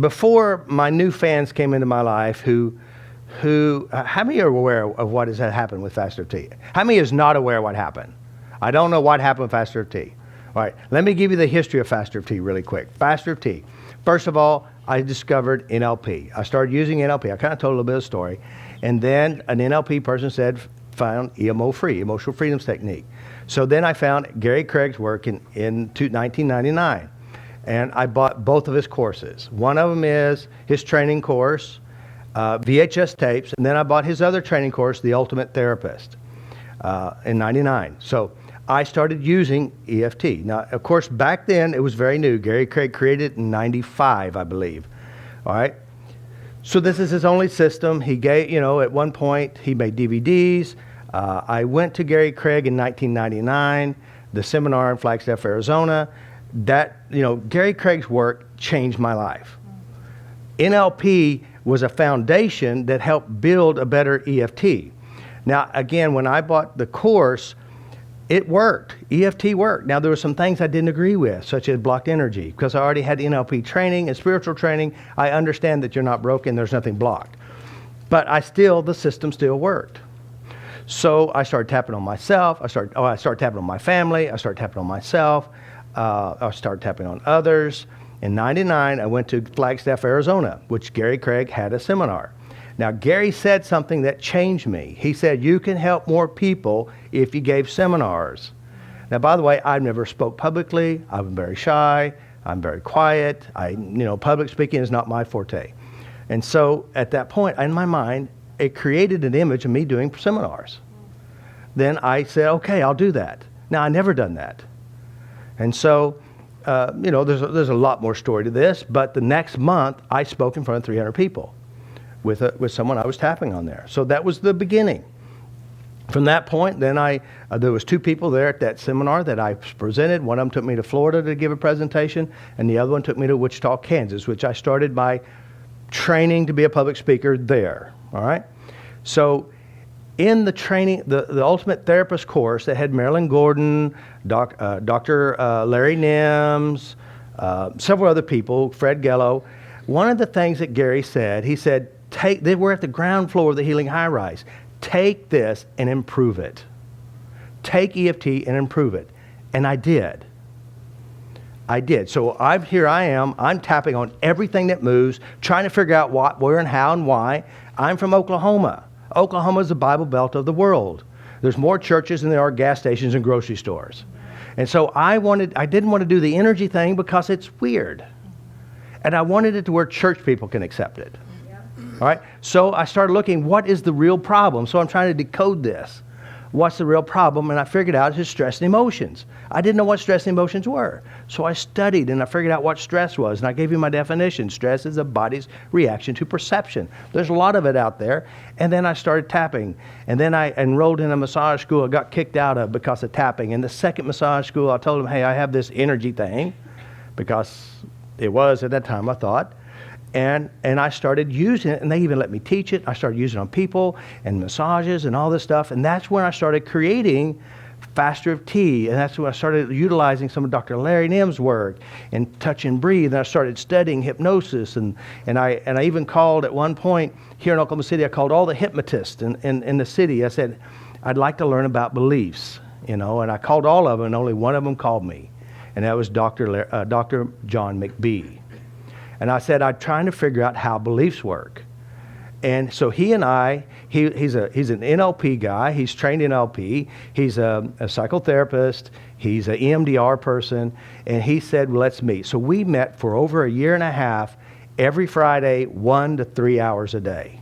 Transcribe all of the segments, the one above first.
Before my new fans came into my life, how many are aware of what has happened with FasterEFT? How many is not aware of what happened? I don't know what happened with FasterEFT. All right, let me give you the history of FasterEFT really quick. FasterEFT. First of all, I discovered NLP. I started using NLP. I kind of told a little bit of the story. And then an NLP person found EMO free, emotional freedoms technique. So then I found Gary Craig's work in 1999. And I bought both of his courses. One of them is his training course, VHS tapes, and then I bought his other training course, The Ultimate Therapist, in 99. So I started using EFT. Now, of course, back then it was very new. Gary Craig created it in 95, I believe. All right. So this is his only system. He gave, at one point he made DVDs. I went to Gary Craig in 1999, the seminar in Flagstaff, Arizona. Gary Craig's work changed my life. NLP was a foundation that helped build a better EFT. Now, again, when I bought the course, it worked. EFT worked. Now, there were some things I didn't agree with, such as blocked energy, because I already had NLP training and spiritual training. I understand that you're not broken, there's nothing blocked. But the system still worked. So I started tapping on myself. I started tapping on my family. I started tapping on myself. I started tapping on others. In 99, I went to Flagstaff, Arizona, which Gary Craig had a seminar. Now, Gary said something that changed me. He said, you can help more people if you gave seminars. Now, by the way, I never spoke publicly. I'm very shy. I'm very quiet. Public speaking is not my forte. And so at that point, in my mind, it created an image of me doing seminars. Then I said, okay, I'll do that. Now, I never done that. And so, there's a lot more story to this, but the next month I spoke in front of 300 people with someone I was tapping on there. So that was the beginning. From that point, then there was 2 people there at that seminar that I presented. One of them took me to Florida to give a presentation, and the other one took me to Wichita, Kansas, which I started by training to be a public speaker there. All right. So in the training, the Ultimate Therapist course that had Marilyn Gordon, Dr. Larry Nims, several other people, Fred Gello, one of the things that Gary said, he said, we're at the ground floor of the Healing High Rise. Take this and improve it. Take EFT and improve it. And I did. So here I am. I'm tapping on everything that moves, trying to figure out what, where, and how, and why. I'm from Oklahoma. Oklahoma is the Bible Belt of the world. There's more churches than there are gas stations and grocery stores. And so I didn't want to do the energy thing because it's weird. And I wanted it to where church people can accept it. All right. So I started looking, what is the real problem? So I'm trying to decode this. What's the real problem? And I figured out it's stress and emotions. I didn't know what stress and emotions were. So I studied and I figured out what stress was. And I gave you my definition. Stress is the body's reaction to perception. There's a lot of it out there. And then I started tapping. And then I enrolled in a massage school I got kicked out of because of tapping. And the second massage school, I told them, hey, I have this energy thing, because it was at that time, I thought. And I started using it, and they even let me teach it. I started using it on people and massages and all this stuff. And that's when I started creating FasterEFT. And that's when I started utilizing some of Dr. Larry Nims' work and touch and breathe. And I started studying hypnosis. And I even called at one point here in Oklahoma City, I called all the hypnotists in the city. I said, I'd like to learn about beliefs, and I called all of them, and only one of them called me. And that was Dr. John McBee. And I said, I'm trying to figure out how beliefs work. And so he's an NLP guy. He's trained in NLP. He's a psychotherapist. He's an EMDR person. And he said, well, let's meet. So we met for over a year and a half, every Friday, 1 to 3 hours a day.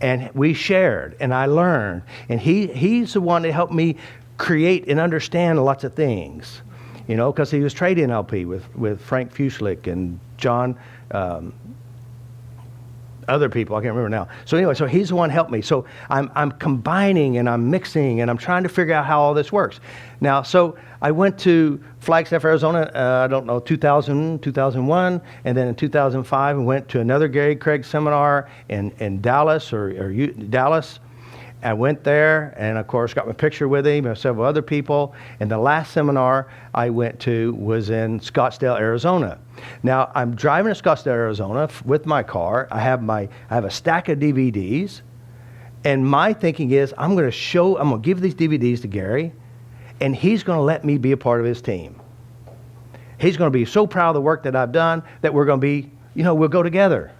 And we shared, and I learned. And he's the one that helped me create and understand lots of things. Because he was trained in NLP with Frank Fuchslick and John, other people, I can't remember now. So anyway, so he's the one who helped me. So I'm combining and I'm mixing and I'm trying to figure out how all this works. Now, so I went to Flagstaff, Arizona, 2000, 2001, and then in 2005 I went to another Gary Craig seminar in Dallas, Dallas. I went there and, of course, got my picture with him and several other people. And the last seminar I went to was in Scottsdale, Arizona. Now, I'm driving to Scottsdale, Arizona with my car. I have a stack of DVDs. And my thinking is, I'm going to give these DVDs to Gary, and he's going to let me be a part of his team. He's going to be so proud of the work that I've done that we're going to be, we'll go together.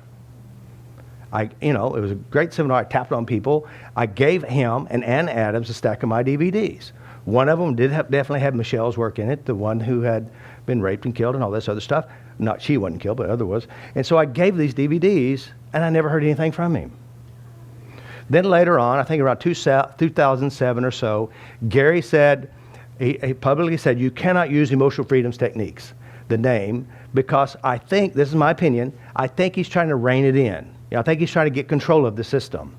It was a great seminar. I tapped on people. I gave him and Ann Adams a stack of my DVDs. One of them definitely had Michelle's work in it, the one who had been raped and killed and all this other stuff. Not she wasn't killed, but other was. And so I gave these DVDs, and I never heard anything from him. Then later on, I think around 2007 or so, Gary said, he publicly said, you cannot use emotional freedoms techniques, the name, because I think, this is my opinion, I think he's trying to rein it in. I think he's trying to get control of the system.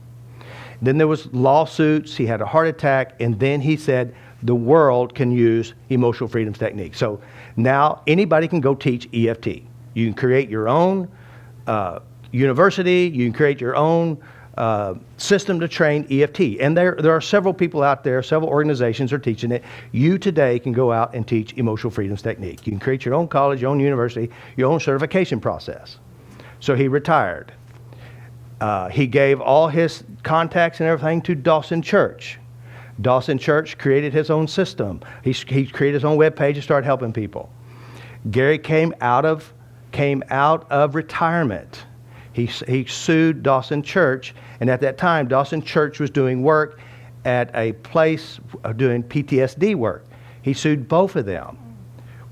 Then there was lawsuits. He had a heart attack. And then he said the world can use emotional freedoms techniques. So now anybody can go teach EFT. You can create your own university. You can create your own system to train EFT. And there are several people out there, several organizations are teaching it. You today can go out and teach emotional freedoms technique. You can create your own college, your own university, your own certification process. So he retired. He gave all his contacts and everything to Dawson Church. Dawson Church created his own system. He created his own webpage and started helping people. Gary came out of retirement. He sued Dawson Church, and at that time, Dawson Church was doing work at a place doing PTSD work. He sued both of them,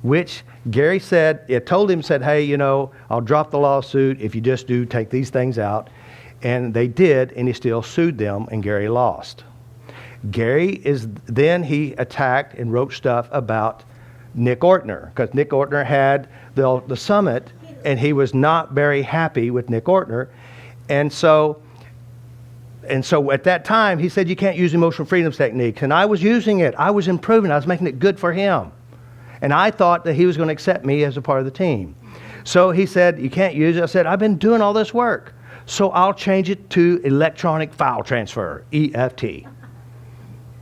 which Gary said, hey, I'll drop the lawsuit if you just take these things out. And they did, and he still sued them, and Gary lost. He attacked and wrote stuff about Nick Ortner, because Nick Ortner had the summit, and he was not very happy with Nick Ortner. And so at that time, he said, you can't use emotional freedoms techniques. And I was using it. I was improving. I was making it good for him. And I thought that he was going to accept me as a part of the team. So he said, you can't use it. I said, I've been doing all this work. So I'll change it to electronic file transfer, EFT.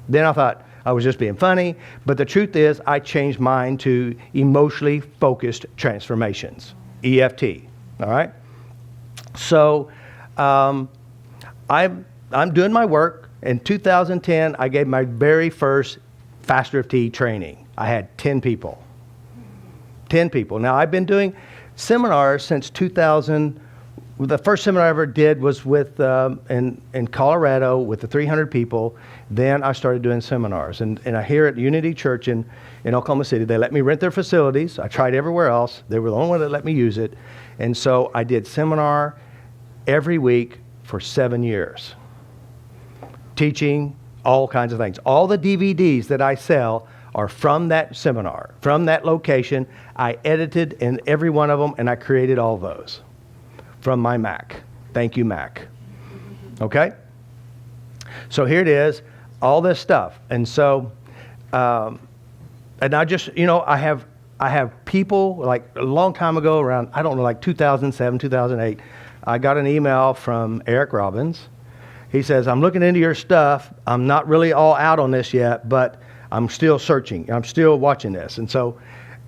Then I thought I was just being funny, but the truth is I changed mine to emotionally focused transformations, EFT, all right? So I'm doing my work. In 2010, I gave my very first FasterEFT training. I had 10 people. 10 people. Now, I've been doing seminars since 2000. The first seminar I ever did was with in Colorado with the 300 people. Then I started doing seminars. And I here at Unity Church in Oklahoma City, they let me rent their facilities. I tried everywhere else. They were the only one that let me use it. And so I did seminar every week for 7 years, teaching all kinds of things. All the DVDs that I sell are from that seminar, from that location. I edited in every one of them, and I created all those from my Mac. Thank you, Mac. Okay? So here it is, all this stuff. And so, and I just, I have people, like a long time ago, around, like 2007, 2008, I got an email from Eric Robbins. He says, I'm looking into your stuff. I'm not really all out on this yet, but I'm still searching. I'm still watching this. And so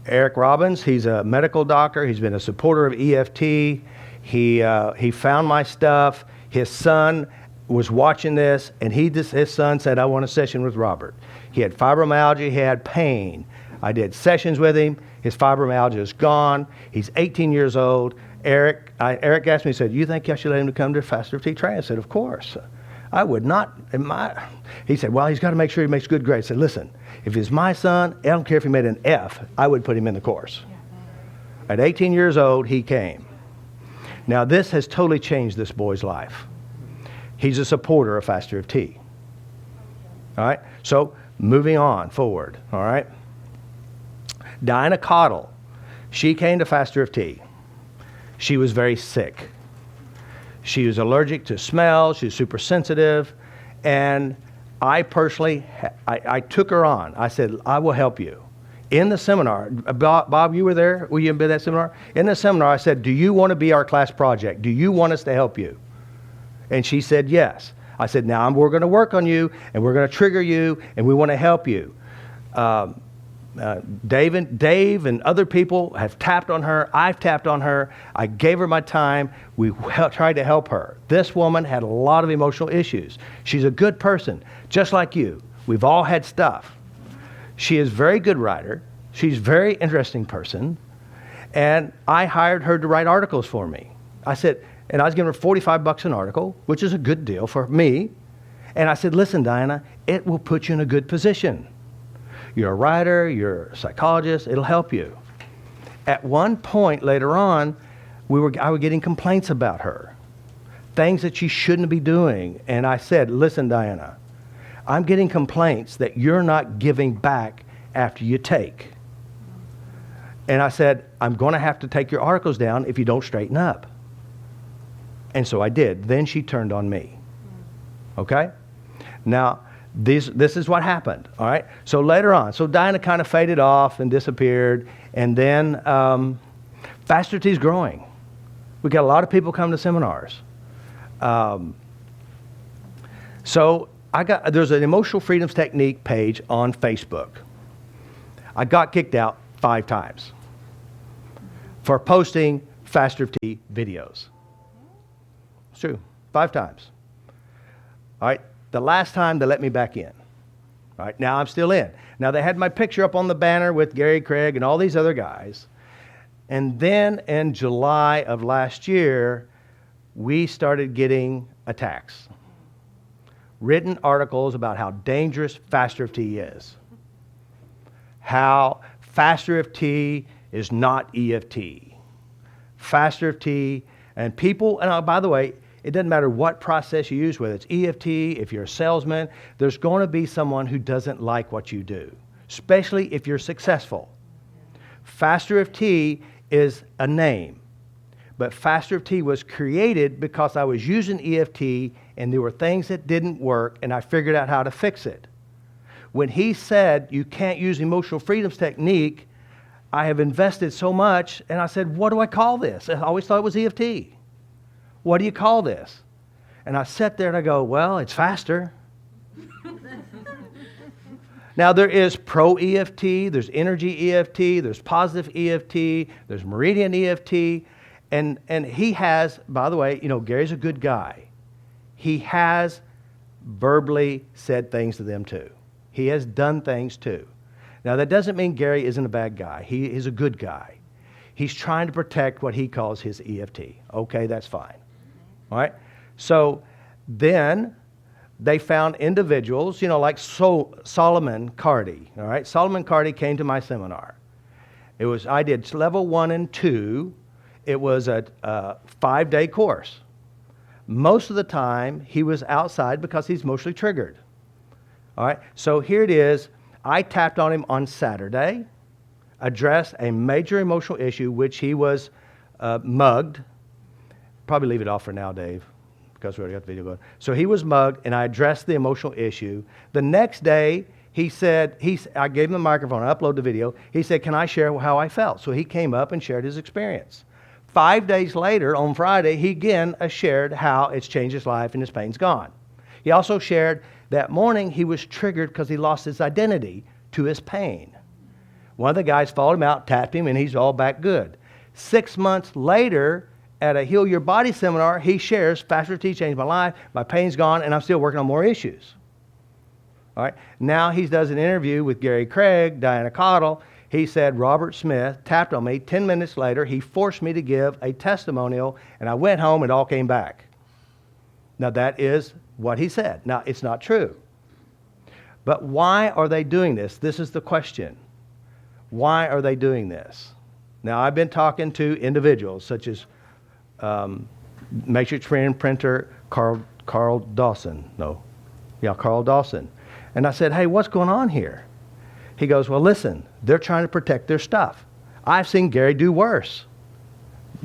Eric Robbins, he's a medical doctor. He's been a supporter of EFT. He found my stuff. His son was watching this, and his son said, I want a session with Robert. He had fibromyalgia. He had pain. I did sessions with him. His fibromyalgia is gone. He's 18 years old. Eric asked me, he said, you think I should let him come to FasterEFT training? I said, of course. I would not. He said, well, he's got to make sure he makes good grades. I said, listen, if he's my son, I don't care if he made an F, I would put him in the course. At 18 years old, he came. Now, this has totally changed this boy's life. He's a supporter of FasterEFT. All right? So, moving on forward. All right? Dinah Kottle, she came to FasterEFT. She was very sick. She was allergic to smell. She was super sensitive. And I personally, I took her on. I said, I will help you. In the seminar, Bob, you were there? Were you in that seminar? In the seminar, I said, do you want to be our class project? Do you want us to help you? And she said, yes. I said, now we're going to work on you, and we're going to trigger you, and we want to help you. Dave and other people have tapped on her. I've tapped on her. I gave her my time. We tried to help her. This woman had a lot of emotional issues. She's a good person, just like you. We've all had stuff. She is a very good writer. She's a very interesting person. And I hired her to write articles for me. I said, and I was giving her $45 an article, which is a good deal for me. And I said, listen, Diana, it will put you in a good position. You're a writer, you're a psychologist, it'll help you. At one point later on, I was getting complaints about her, things that she shouldn't be doing. And I said, listen, Diana, I'm getting complaints that you're not giving back after you take. And I said, I'm going to have to take your articles down if you don't straighten up. And so I did. Then she turned on me. Okay? Now, this is what happened, all right? So later on, so Diana kind of faded off and disappeared, and then FasterEFT is growing. We got a lot of people come to seminars. So there's an Emotional Freedoms Technique page on Facebook. I got kicked out 5 times for posting FasterEFT videos. It's true, 5 times. All right. The last time they let me back in. All right, now I'm still in. Now they had my picture up on the banner with Gary Craig and all these other guys. And then in July of last year, we started getting attacks. Written articles about how dangerous FasterEFT is. How FasterEFT is not EFT. FasterEFT, and people, and by the way, it doesn't matter what process you use, whether it's EFT, if you're a salesman, there's going to be someone who doesn't like what you do, especially if you're successful. FasterEFT is a name, but FasterEFT was created because I was using EFT and there were things that didn't work and I figured out how to fix it. When he said you can't use Emotional Freedoms Technique, I have invested so much and I said, what do I call this? I always thought it was EFT. What do you call this? And I sat there and I go, well, it's faster. Now there is pro EFT, there's energy EFT, there's positive EFT, there's meridian EFT, and he has, by the way, Gary's a good guy. He has verbally said things to them too. He has done things too. Now that doesn't mean Gary isn't a bad guy. He is a good guy. He's trying to protect what he calls his EFT. Okay, that's fine. All right. So then they found individuals, like Solomon Cardy. All right. Solomon Cardy came to my seminar. I did level 1 and 2. It was a 5-day course. Most of the time he was outside because he's emotionally triggered. All right. So here it is. I tapped on him on Saturday, addressed a major emotional issue, which he was mugged. Probably leave it off for now, Dave, because we already got the video going. So he was mugged, and I addressed the emotional issue. The next day, he said, I gave him the microphone, I uploaded the video. He said, can I share how I felt? So he came up and shared his experience. 5 days later, on Friday, he again shared how it's changed his life and his pain's gone. He also shared that morning he was triggered because he lost his identity to his pain. One of the guys followed him out, tapped him, and he's all back good. 6 months later, at a Heal Your Body seminar, he shares, FasterEFT changed my life, my pain's gone, and I'm still working on more issues. All right. Now he does an interview with Gary Craig, Diana Kottle. He said, Robert Smith tapped on me. 10 minutes later, he forced me to give a testimonial, and I went home, and it all came back. Now that is what he said. Now, it's not true. But why are they doing this? This is the question. Why are they doing this? Now, I've been talking to individuals such as matrix printer Carl Dawson. Carl Dawson. And I said, hey, what's going on here? He goes, well, listen, they're trying to protect their stuff. I've seen Gary do worse.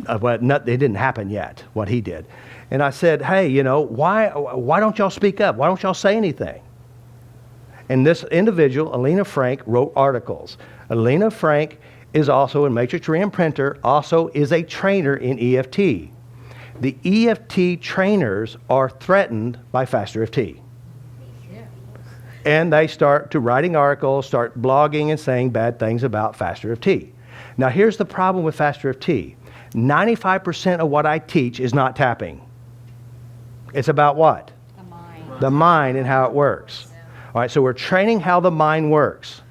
It didn't happen yet, what he did. And I said, hey, why don't y'all speak up? Why don't y'all say anything? And this individual, Alina Frank, wrote articles. Alina Frank is also a matrix reimprinter, also is a trainer in EFT. The EFT trainers are threatened by FasterEFT. And they start to writing articles, start blogging and saying bad things about FasterEFT. Now here's the problem with FasterEFT. 95% of what I teach is not tapping. It's about what? The mind. The mind and how it works. All right, so we're training how the mind works.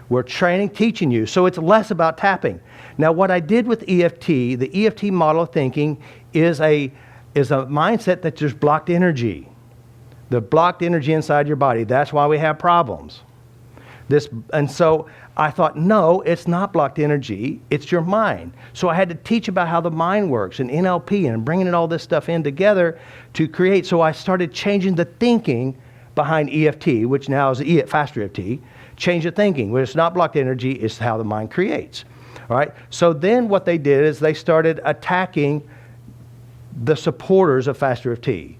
We're teaching you. So it's less about tapping. Now what I did with EFT, the EFT model of thinking is a mindset that just blocked energy. The blocked energy inside your body. That's why we have problems. And so I thought, no, it's not blocked energy. It's your mind. So I had to teach about how the mind works and NLP and bringing all this stuff in together to create. So I started changing the thinking behind EFT, which now is FasterEFT. Change the thinking. When it's not blocked energy, it's how the mind creates. All right. So then what they did is they started attacking the supporters of FasterEFT.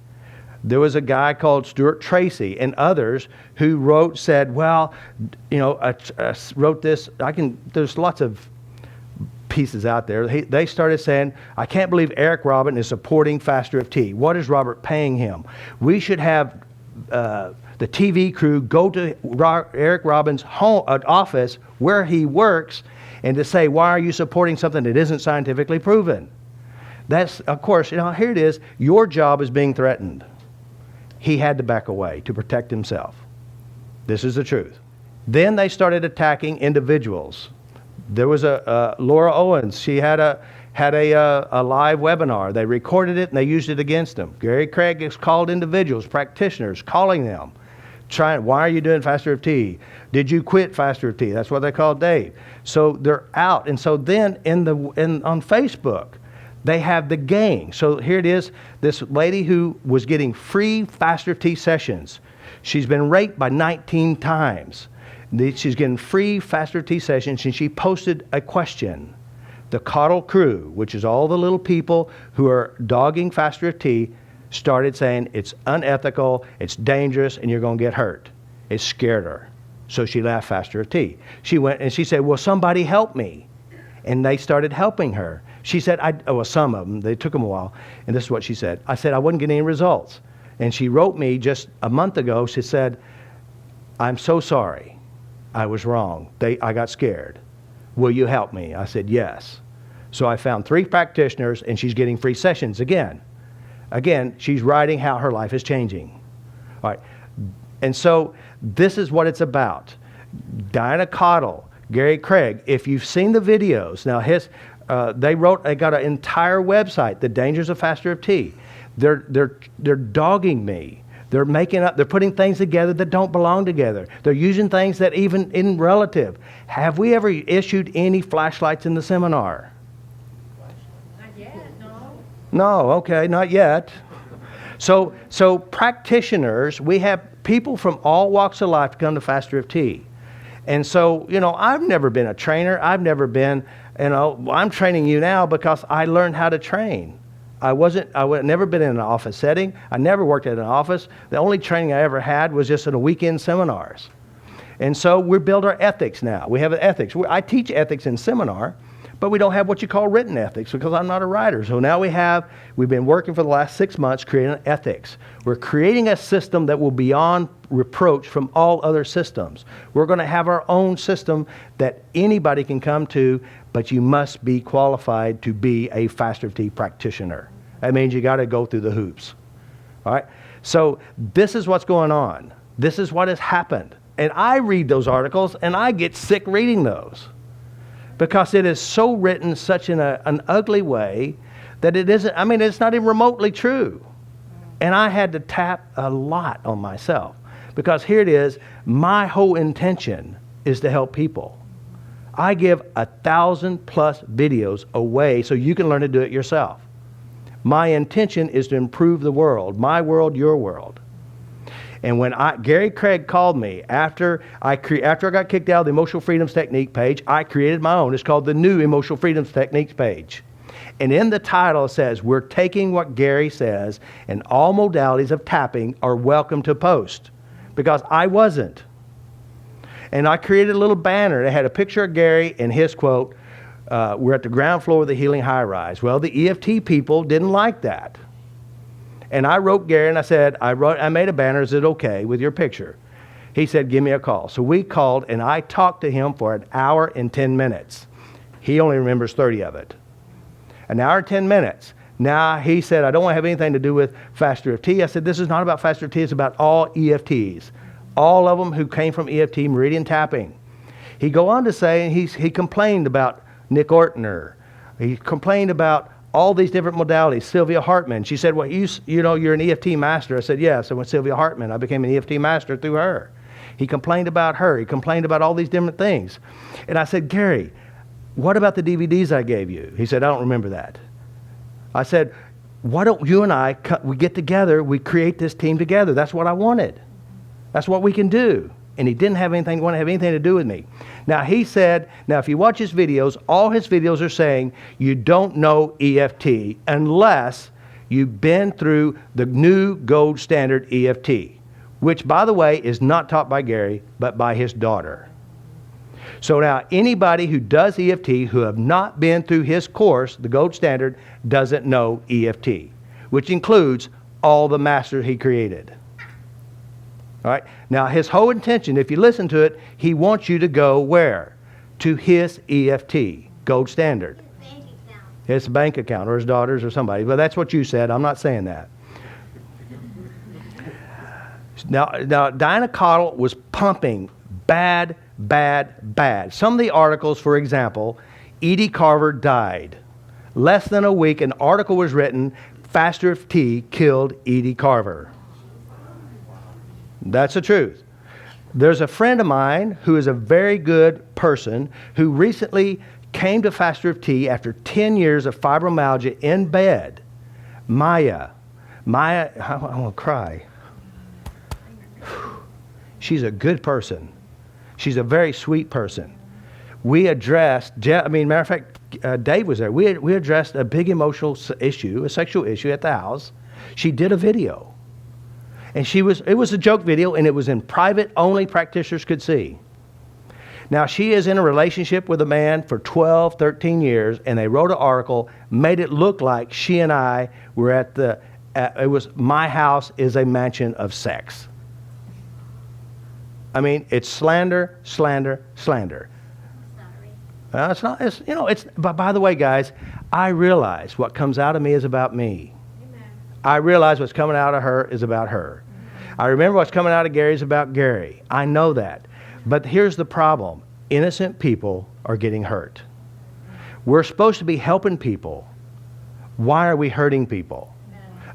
There was a guy called Stuart Tracy and others who said, well, you know, wrote this. There's lots of pieces out there. They started saying, I can't believe Eric Robin is supporting FasterEFT. What is Robert paying him? We should have the TV crew go to Eric Robin's office where he works and to say, why are you supporting something that isn't scientifically proven? That's, of course, you know, here it is. Your job is being threatened. He had to back away to protect himself. This is the truth. Then they started attacking individuals. There was Laura Owens. She had a live webinar. They recorded it and they used it against him. Gary Craig has called individuals, practitioners, calling them, why are you doing FasterEFT? Did you quit FasterEFT? That's what they called Dave. So they're out. And so then on Facebook, they have the gang. So here it is, this lady who was getting free FasterEFT sessions. She's been raped by 19 times. She's getting free FasterEFT sessions, and she posted a question. The Kottle crew, which is all the little people who are dogging FasterEFT, started saying it's unethical, it's dangerous, and you're going to get hurt. It scared her. So she left FasterEFT. She went and she said, well, somebody help me. And they started helping her. She said, some of them, they took them a while, and this is what she said. I said, I wouldn't get any results. And she wrote me just a month ago, she said, I'm so sorry. I was wrong. I got scared. Will you help me? I said, yes. So I found 3 practitioners, and she's getting free sessions again. Again, she's writing how her life is changing. All right. And so this is what it's about. Diana Kottle, Gary Craig, if you've seen the videos, now they got an entire website, The Dangers of FasterEFT. They're dogging me. They're putting things together that don't belong together. They're using things that even in relative. Have we ever issued any flashlights in the seminar? Not yet, no. No, okay, not yet. So practitioners, we have people from all walks of life come to FasterEFT. And so, you know, I've never been a trainer. I've never been, you know, I'm training you now because I learned how to train. I never been in an office setting. I never worked at an office. The only training I ever had was just in a weekend seminars. And so we build our ethics now. We have ethics. I teach ethics in seminar, but we don't have what you call written ethics because I'm not a writer. So now we've been working for the last 6 months creating ethics. We're creating a system that will be beyond reproach from all other systems. We're going to have our own system that anybody can come to, but you must be qualified to be a FasterEFT practitioner. That means you got to go through the hoops. All right? So this is what's going on. This is what has happened. And I read those articles and I get sick reading those because it is so written such in an ugly way that it isn't, I mean, it's not even remotely true. And I had to tap a lot on myself because here it is, my whole intention is to help people. I give 1,000+ videos away so you can learn to do it yourself. My intention is to improve the world, my world, your world. And when Gary Craig called me after I got kicked out of the Emotional Freedoms Technique page, I created my own. It's called the New Emotional Freedoms Techniques page. And in the title it says, we're taking what Gary says and all modalities of tapping are welcome to post. Because I wasn't. And I created a little banner that had a picture of Gary and his quote, We're at the ground floor of the healing high rise. Well, the EFT people didn't like that. And I wrote Gary and I said, I made a banner. Is it okay with your picture? He said, give me a call. So we called and I talked to him for 1 hour and 10 minutes. He only remembers 30 of it. 1 hour and 10 minutes. Now he said, I don't want to have anything to do with FasterEFT. I said, this is not about FasterEFT. It's about all EFTs. All of them who came from EFT meridian tapping. He go on to say, he complained about Nick Ortner. He complained about all these different modalities. Sylvia Hartman. She said, well, you're an EFT master. I said, yes. And with Sylvia Hartman, I became an EFT master through her. He complained about her. He complained about all these different things. And I said, Gary, what about the DVDs I gave you? He said, I don't remember that. I said, why don't you and I, we get together, we create this team together. That's what I wanted. That's what we can do. And he didn't want to have anything to do with me. Now he said, now if you watch his videos, all his videos are saying you don't know EFT unless you've been through the new gold standard EFT, which by the way is not taught by Gary, but by his daughter. So now anybody who does EFT who have not been through his course, the gold standard, doesn't know EFT, which includes all the masters he created. All right. Now, his whole intention, if you listen to it, he wants you to go where? To his EFT, gold standard. Bank account. His bank account, or his daughter's, or somebody. But that's what you said. I'm not saying that. Now Diana Kottle was pumping bad. Some of the articles, for example, Edie Carver died. Less than a week, an article was written, FasterEFT killed Edie Carver. That's the truth. There's a friend of mine who is a very good person who recently came to FasterEFT after 10 years of fibromyalgia in bed. Maya, I want to cry. She's a good person. She's a very sweet person. We addressed, matter of fact, Dave was there. We addressed a big emotional issue, a sexual issue at the house. She did a video. And it was a joke video, and it was in private, only practitioners could see. Now, she is in a relationship with a man for 12, 13 years, and they wrote an article, made it look like she and I were it was my house is a mansion of sex. I mean, it's slander. Sorry. It's not, but by the way, guys, I realize what comes out of me is about me. Amen. I realize what's coming out of her is about her. I remember what's coming out of Gary is about Gary. I know that. But here's the problem. Innocent people are getting hurt. We're supposed to be helping people. Why are we hurting people?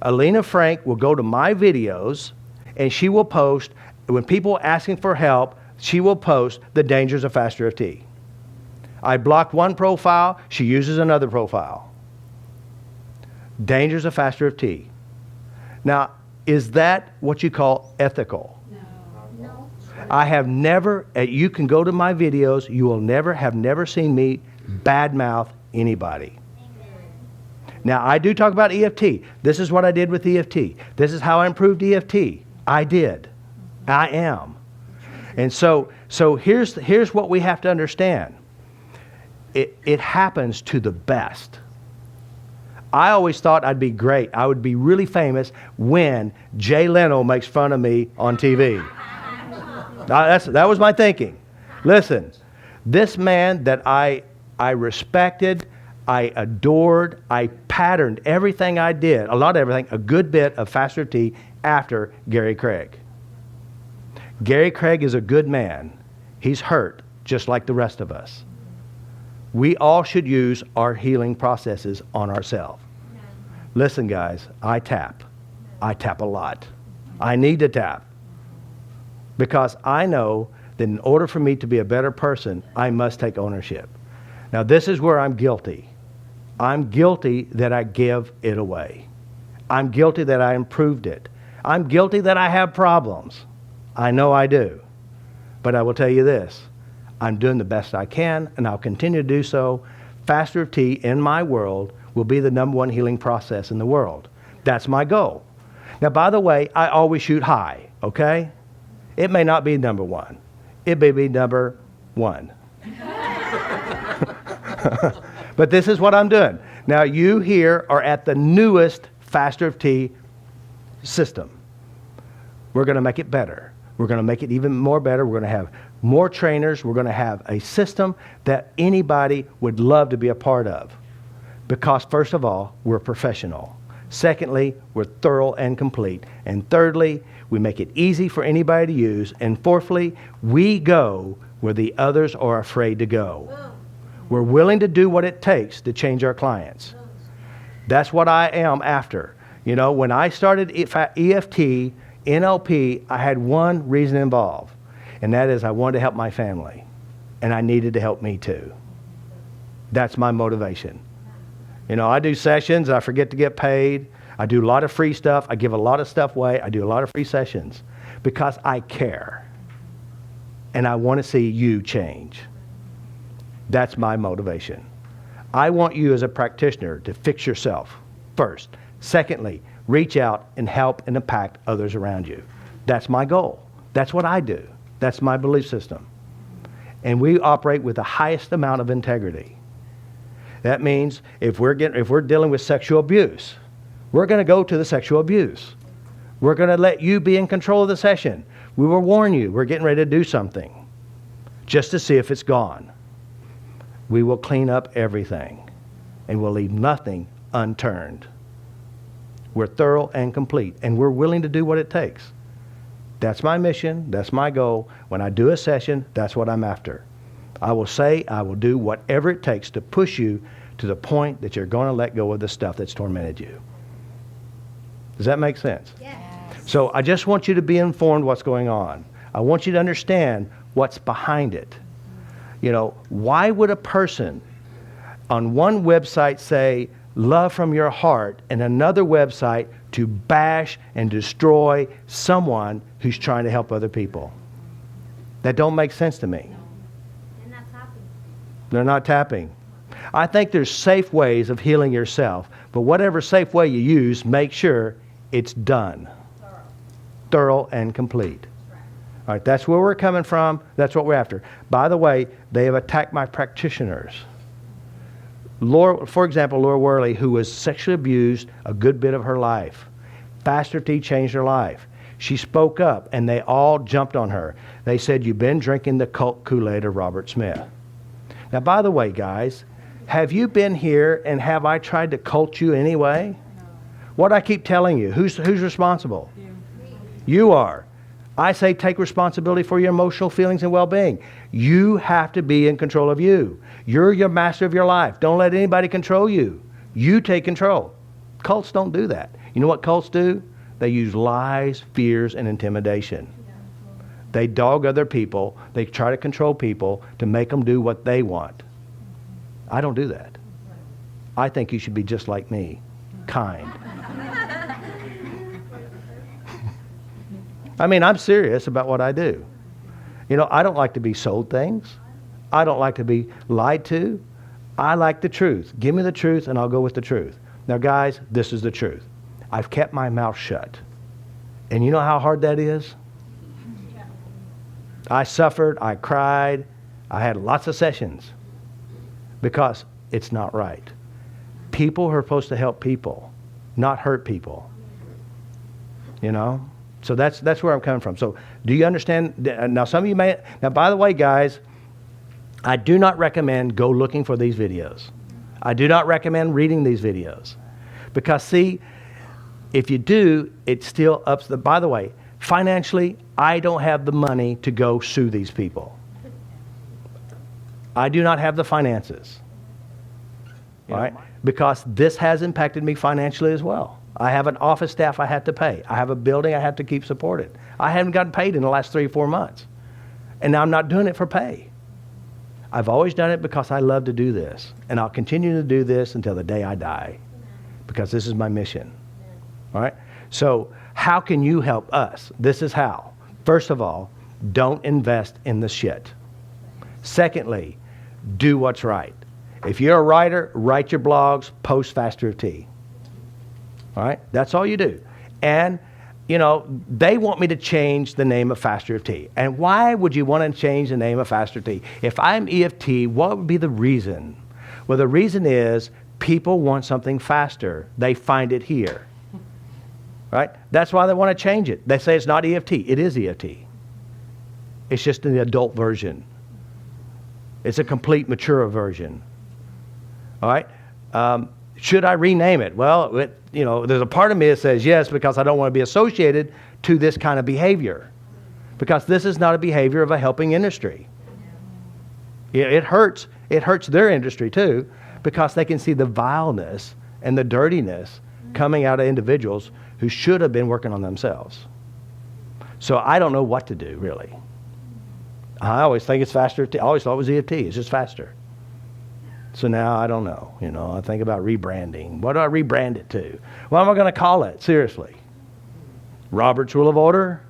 Alina Frank will go to my videos and she will post, when people are asking for help, she will post the dangers of FasterEFT. I blocked one profile, she uses another profile. Dangers of FasterEFT. Now, is that what you call ethical? No. I have never, you can go to my videos, you will never seen me badmouth anybody. Now, I do talk about EFT. This is what I did with EFT. This is how I improved EFT. I did. I am. And so here's what we have to understand. It happens to the best. I always thought I'd be great. I would be really famous when Jay Leno makes fun of me on TV. That was my thinking. Listen, this man that I respected, I adored, I patterned everything I did, a lot of everything, a good bit of FasterEFT after Gary Craig. Gary Craig is a good man. He's hurt, just like the rest of us. We all should use our healing processes on ourselves. Listen, guys, I tap. I tap a lot. I need to tap. Because I know that in order for me to be a better person, I must take ownership. Now, this is where I'm guilty. I'm guilty that I give it away. I'm guilty that I improved it. I'm guilty that I have problems. I know I do. But I will tell you this. I'm doing the best I can, and I'll continue to do so. FasterEFT in my world will be the #1 healing process in the world. That's my goal. Now, by the way, I always shoot high, okay? It may not be #1. It may be #1. But this is what I'm doing. Now, you here are at the newest FasterEFT system. We're going to make it better. We're going to make it even more better. We're going to have more trainers. We're going to have a system that anybody would love to be a part of. Because first of all, we're professional. Secondly, we're thorough and complete. And thirdly, we make it easy for anybody to use. And fourthly, we go where the others are afraid to go. We're willing to do what it takes to change our clients. That's what I am after. You know, when I started EFT, NLP, I had one reason involved, and that is I wanted to help my family, and I needed to help me too. That's my motivation. You know, I do sessions, I forget to get paid. I do a lot of free stuff. I give a lot of stuff away. I do a lot of free sessions because I care, and I want to see you change. That's my motivation. I want you as a practitioner to fix yourself first. Secondly, reach out and help and impact others around you. That's my goal. That's what I do. That's my belief system. And we operate with the highest amount of integrity. That means if we're dealing with sexual abuse, we're going to go to the sexual abuse. We're going to let you be in control of the session. We will warn you we're getting ready to do something just to see if it's gone. We will clean up everything and we'll leave nothing unturned. We're thorough and complete, and we're willing to do what it takes. That's my mission. That's my goal. When I do a session, that's what I'm after. I will say, I will do whatever it takes to push you to the point that you're going to let go of the stuff that's tormented you. Does that make sense? Yes. So I just want you to be informed what's going on. I want you to understand what's behind it. You know, why would a person on one website say, love from your heart, and another website to bash and destroy someone who's trying to help other people? That don't make sense to me. They're not tapping. They're not tapping. I think there's safe ways of healing yourself, but whatever safe way you use, make sure it's done. Thorough and complete. All right, that's where we're coming from. That's what we're after. By the way, they have attacked my practitioners. For example, Laura Worley, who was sexually abused a good bit of her life. FasterEFT changed her life. She spoke up, and they all jumped on her. They said, you've been drinking the cult Kool-Aid of Robert Smith. Now, by the way, guys, have you been here, and have I tried to cult you anyway? No. What I keep telling you, who's responsible? You are. I say take responsibility for your emotional feelings and well-being. You have to be in control of you. You're your master of your life. Don't let anybody control you. You take control. Cults don't do that. You know what cults do? They use lies, fears, and intimidation. They dog other people. They try to control people to make them do what they want. I don't do that. I think you should be just like me, kind. I mean, I'm serious about what I do. You know, I don't like to be sold things. I don't like to be lied to. I like the truth. Give me the truth and I'll go with the truth. Now, guys, this is the truth. I've kept my mouth shut. And you know how hard that is? I suffered. I cried. I had lots of sessions because it's not right. People are supposed to help people, not hurt people. You know? So that's where I'm coming from. So do you understand? Now, some of you may... Now, by the way, guys, I do not recommend go looking for these videos. I do not recommend reading these videos. Because, see, if you do, it still ups the... By the way, financially, I don't have the money to go sue these people. I do not have the finances. All right? Because this has impacted me financially as well. I have an office staff I have to pay. I have a building I have to keep supported. I haven't gotten paid in the last 3 or 4 months. And now I'm not doing it for pay. I've always done it because I love to do this. And I'll continue to do this until the day I die. Because this is my mission. All right? So how can you help us? This is how. First of all, don't invest in the shit. Secondly, do what's right. If you're a writer, write your blogs, post FasterEFT. All right? That's all you do. And, you know, they want me to change the name of FasterEFT. And why would you want to change the name of FasterEFT? If I'm EFT, what would be the reason? Well, the reason is people want something faster. They find it here. Right? That's why they want to change it. They say it's not EFT. It is EFT. It's just an adult version. It's a complete, mature version. All right? Should I rename it? Well, there's a part of me that says yes, because I don't want to be associated to this kind of behavior. Because this is not a behavior of a helping industry. It hurts. It hurts their industry too, because they can see the vileness and the dirtiness coming out of individuals who should have been working on themselves. So I don't know what to do, really. I always think it's faster. I always thought it was EFT. It's just faster. So now I don't know. I think about rebranding. What do I rebrand it to? What am I going to call it? Seriously. Robert's Rule of Order?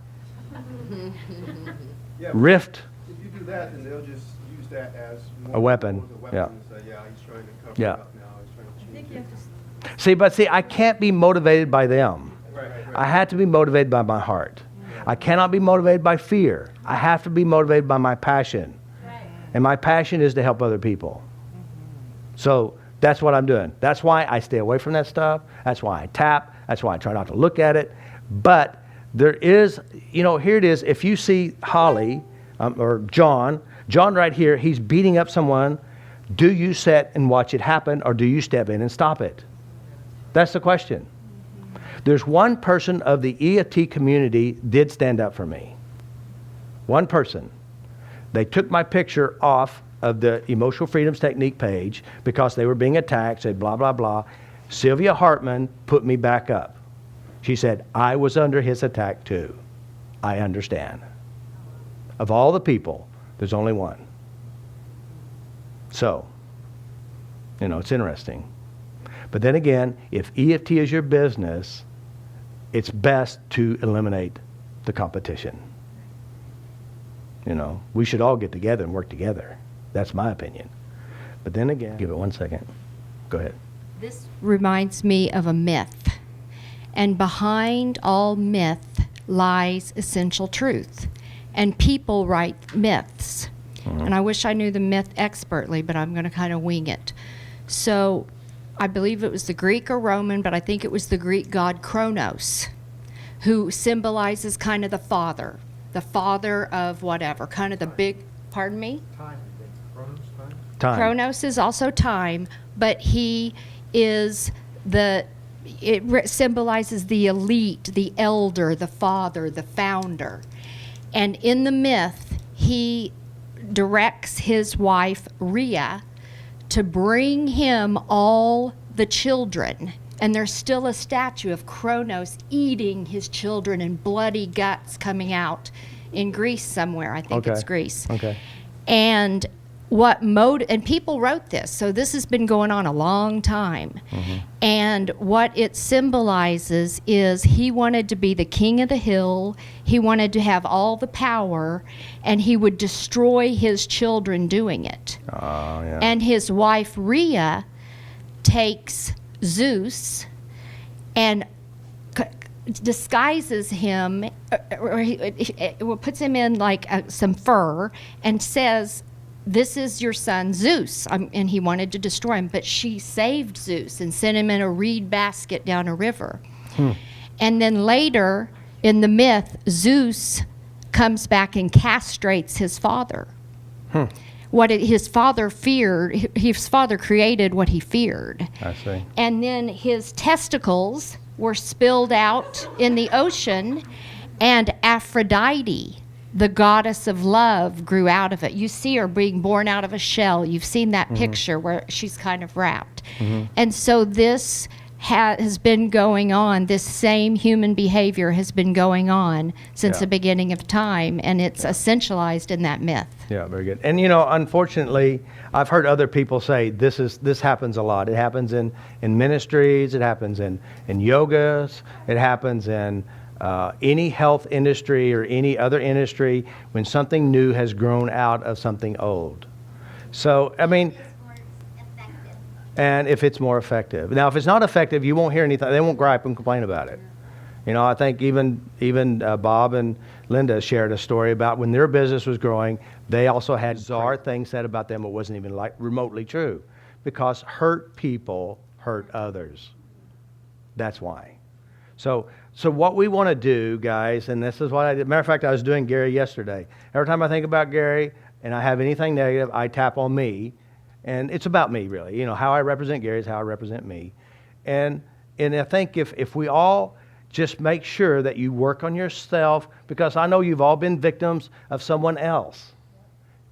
Yeah, Rift? If you do that, then they'll just use that as A weapon. Yeah. Yeah. And say, yeah, he's trying to cover Yeah. it up now. He's trying to I think change you it. have to See, I can't be motivated by them. Right. I had to be motivated by my heart. I cannot be motivated by fear. I have to be motivated by my passion. And my passion is to help other people. So that's what I'm doing. That's why I stay away from that stuff. That's why I tap. That's why I try not to look at it. But there is, here it is. If you see Holly or John right here, he's beating up someone. Do you sit and watch it happen, or do you step in and stop it? That's the question. There's one person of the EFT community did stand up for me. One person. They took my picture off of the Emotional Freedoms Technique page because they were being attacked, said blah, blah, blah. Sylvia Hartman put me back up. She said, I was under his attack too. I understand. Of all the people, there's only one. So, it's interesting. But then again, if EFT is your business, it's best to eliminate the competition. We should all get together and work together. That's my opinion. But then again, give it 1 second. Go ahead. This reminds me of a myth. And behind all myth lies essential truth. And people write myths. And I wish I knew the myth expertly, but I'm going to kind of wing it. So I believe it was the Greek or Roman, but I think it was the Greek god Kronos, who symbolizes kind of the father of whatever, kind of the big, pardon me? Time, I think. Chronos, time? Time. Kronos is also time, but he is symbolizes the elite, the elder, the father, the founder. And in the myth, he directs his wife, Rhea, to bring him all the children. And there's still a statue of Kronos eating his children and bloody guts coming out in Greece somewhere. I think it's Greece. Okay. And and people wrote this, so this has been going on a long time. And what it symbolizes is he wanted to be the king of the hill, he wanted to have all the power, and he would destroy his children doing it. Oh, yeah. And his wife Rhea takes Zeus and disguises him, or puts him in like some fur, and says, this is your son Zeus, and he wanted to destroy him, but she saved Zeus and sent him in a reed basket down a river. And then later in the myth, Zeus comes back and castrates his father. His father feared, his father created what he feared. I see. And then his testicles were spilled out in the ocean, and Aphrodite, the goddess of love, grew out of it. You see her being born out of a shell. You've seen that picture where she's kind of wrapped. And so this has been going on, this same human behavior has been going on since the beginning of time, and it's essentialized in that myth. Yeah, very good. And unfortunately, I've heard other people say this happens a lot. It happens in ministries, it happens in yogas, it happens in any health industry or any other industry when something new has grown out of something old. So, I mean, and if it's more effective. Now, if it's not effective, you won't hear anything. They won't gripe and complain about it. I think even Bob and Linda shared a story about when their business was growing, they also had bizarre things said about them that wasn't even like remotely true. Because hurt people hurt others. That's why. So what we want to do, guys, and this is what I did. Matter of fact, I was doing Gary yesterday. Every time I think about Gary and I have anything negative, I tap on me. And it's about me, really. You know, how I represent Gary is how I represent me. And I think if we all just make sure that you work on yourself, because I know you've all been victims of someone else.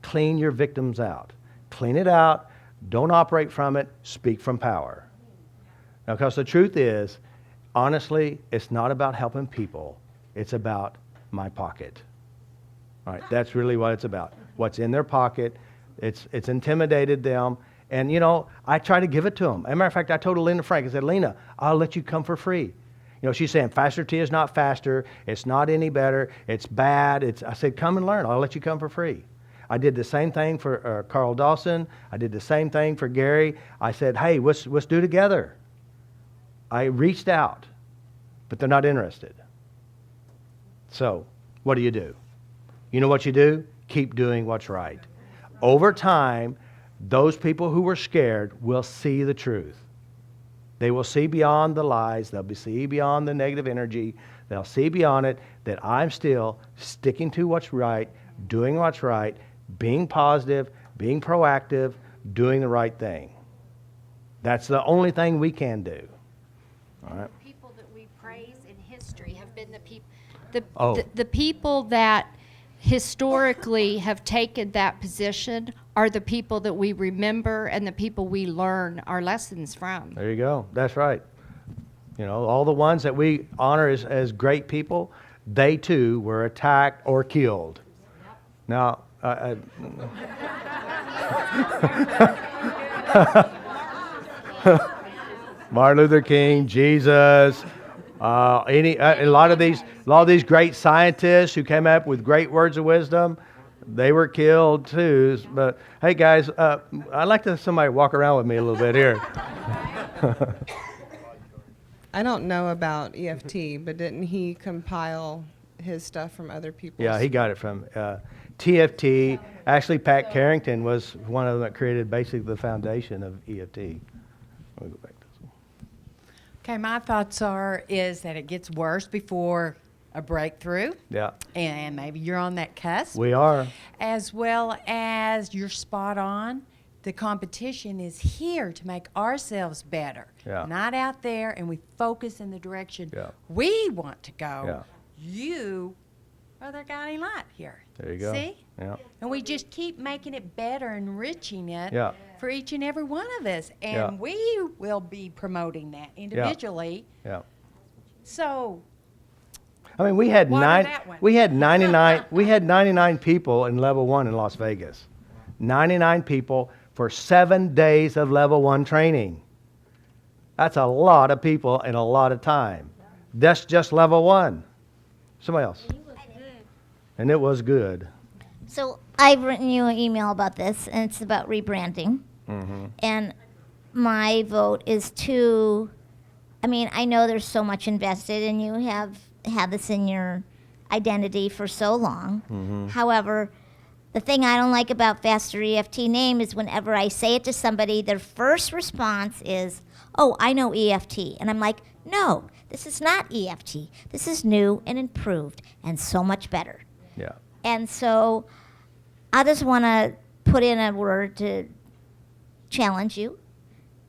Clean your victims out. Clean it out. Don't operate from it. Speak from power. Now, because the truth is, honestly, it's not about helping people. It's about my pocket. All right, that's really what it's about. What's in their pocket. It's intimidated them. And, you know, I try to give it to them. As a matter of fact, I told Lena Frank, I said, Lena, I'll let you come for free. You know, she's saying, FasterT is not faster. It's not any better. It's bad. I said, come and learn. I'll let you come for free. I did the same thing for Carl Dawson. I did the same thing for Gary. I said, hey, let's do together. I reached out, but they're not interested. So, what do? You know what you do? Keep doing what's right. Over time, those people who were scared will see the truth. They will see beyond the lies. They'll see beyond the negative energy. They'll see beyond it that I'm still sticking to what's right, doing what's right, being positive, being proactive, doing the right thing. That's the only thing we can do. All right. The people that we praise in history have been the people, Oh. the people that historically have taken that position are the people that we remember and the people we learn our lessons from. There you go. That's right. You know, all the ones that we honor as great people, they too were attacked or killed. Now, Martin Luther King, Jesus, a lot of these great scientists who came up with great words of wisdom, they were killed too. But hey, guys, I'd like to have somebody walk around with me a little bit here. I don't know about EFT, but didn't he compile his stuff from other people? Yeah, he got it from TFT. Actually, Pat Carrington was one of them that created basically the foundation of EFT. Let me go back to this one. Okay, my thoughts is that it gets worse before a breakthrough. Yeah, And maybe you're on that cusp. we are. As well as you're spot on. The competition is here to make ourselves better. Yeah. Not out there, and we focus in the direction Yeah. we want to go. Yeah. You are the guiding light here. There you go. See? Yeah. And we just keep making it better, enriching it Yeah. for each and every one of us. And Yeah. we will be promoting that individually. Yeah. So, I mean, we had Water that one. 99 people in level 1 in Las Vegas. 99 people for 7 days of level 1 training. That's a lot of people in a lot of time. That's just level 1. Somebody else. And it was good. So I've written you an email about this, and it's about rebranding. And my vote is I mean, I know there's so much invested, and you have had this in your identity for so long. However, the thing I don't like about FasterEFT name is whenever I say it to somebody, their first response is, oh, I know EFT. And I'm like, no, this is not EFT. This is new and improved and so much better. Yeah. And so I just want to put in a word to challenge you,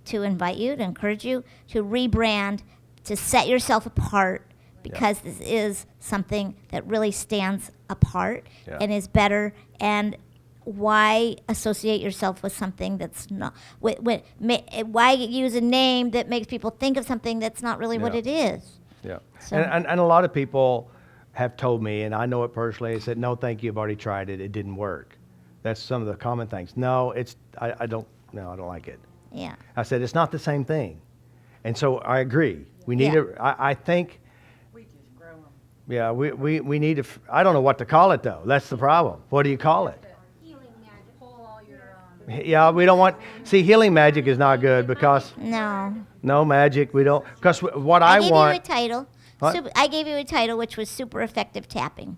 to invite you, to encourage you, to rebrand, to set yourself apart, because this is something that really stands apart Yeah. and is better. And why associate yourself with something that's not? Why use a name that makes people think of something that's not really what Yeah. it is? Yeah. So- And a lot of people have told me, and I know it personally, they said, no, thank you, I've already tried it. It didn't work. That's some of the common things. No, I don't like it. Yeah. I said, it's not the same thing. And so I agree. We need Yeah. I think, we just grow them. yeah, we need to, I don't know what to call it though. That's the problem. What do you call it? Healing magic. Pull all your. Yeah, we don't want, see, healing magic is not good because, No. no magic, we don't, because what I gave you a want, title. What? I gave you a title, which was super effective tapping.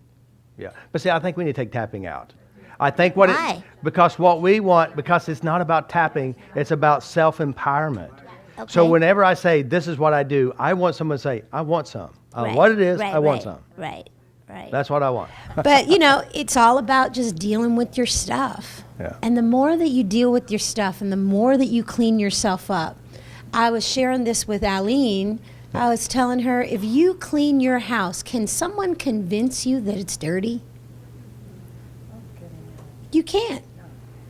yeah. But see, I think we need to take tapping out. I think what Why? because what we want, because it's not about tapping, it's about self-empowerment. So Okay. whenever I say, this is what I do, I want someone to say, I want some. Right, What it is, right, I want right, some. Right, right. That's what I want. But it's all about just dealing with your stuff. Yeah. And the more that you deal with your stuff and the more that you clean yourself up. I was sharing this with Aline. I was telling her, if you clean your house, can someone convince you that it's dirty? You can't.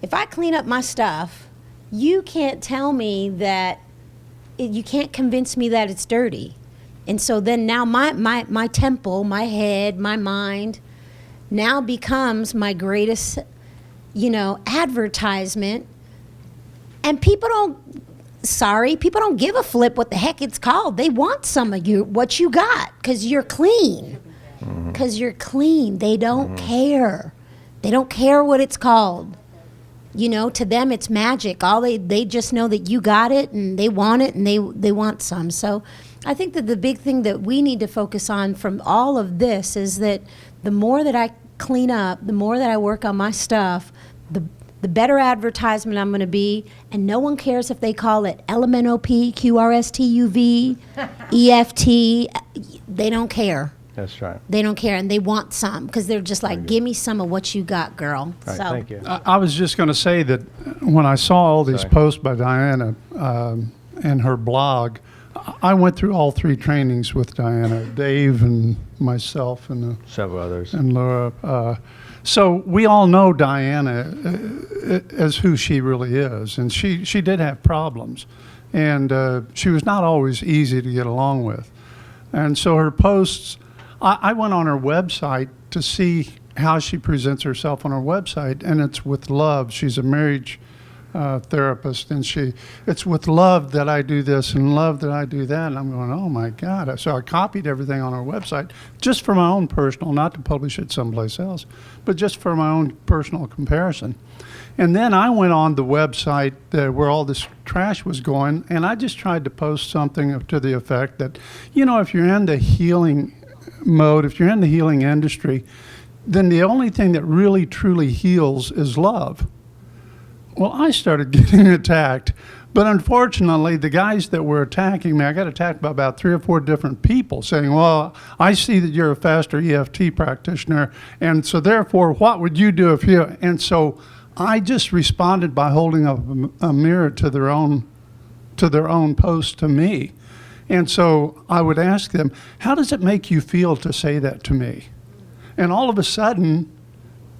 If I clean up my stuff, you can't tell me that, you can't convince me that it's dirty. And so then now my temple, my head, my mind now becomes my greatest, advertisement. And people don't give a flip what the heck it's called. They want some of what you got because you're clean. Because you're clean. They don't care. They don't care what it's called. To them it's magic. They just know that you got it and they want it and they want some. So I think that the big thing that we need to focus on from all of this is that the more that I clean up, the more that I work on my stuff, the better advertisement I'm going to be, and no one cares if they call it LMNOP, QRSTUV, EFT. They don't care. That's right. They don't care, and they want some because they're just like, give me some of what you got, girl. All right, So thank you. I was just going to say that when I saw all these Sorry. posts by Diana and her blog, I went through all 3 trainings with Diana, Dave and myself and Several others. Laura. So we all know Diana as who she really is, and she did have problems, and she was not always easy to get along with. And so her posts, I went on her website to see how she presents herself on her website, and it's with love. She's a marriage therapist, and it's with love that I do this and love that I do that. And I'm going, oh my God. So I copied everything on her website just for my own personal, not to publish it someplace else, but just for my own personal comparison. And then I went on the website where all this trash was going, and I just tried to post something to the effect that, if you're in the healing mode, if you're in the healing industry, then the only thing that really truly heals is love. Well, I started getting attacked, but unfortunately, the guys that were attacking me, I got attacked by about 3 or 4 different people saying, well, I see that you're a FasterEFT practitioner, and so therefore, what would you do if you... And so I just responded by holding up a mirror to their own post to me. And so I would ask them, how does it make you feel to say that to me? And all of a sudden,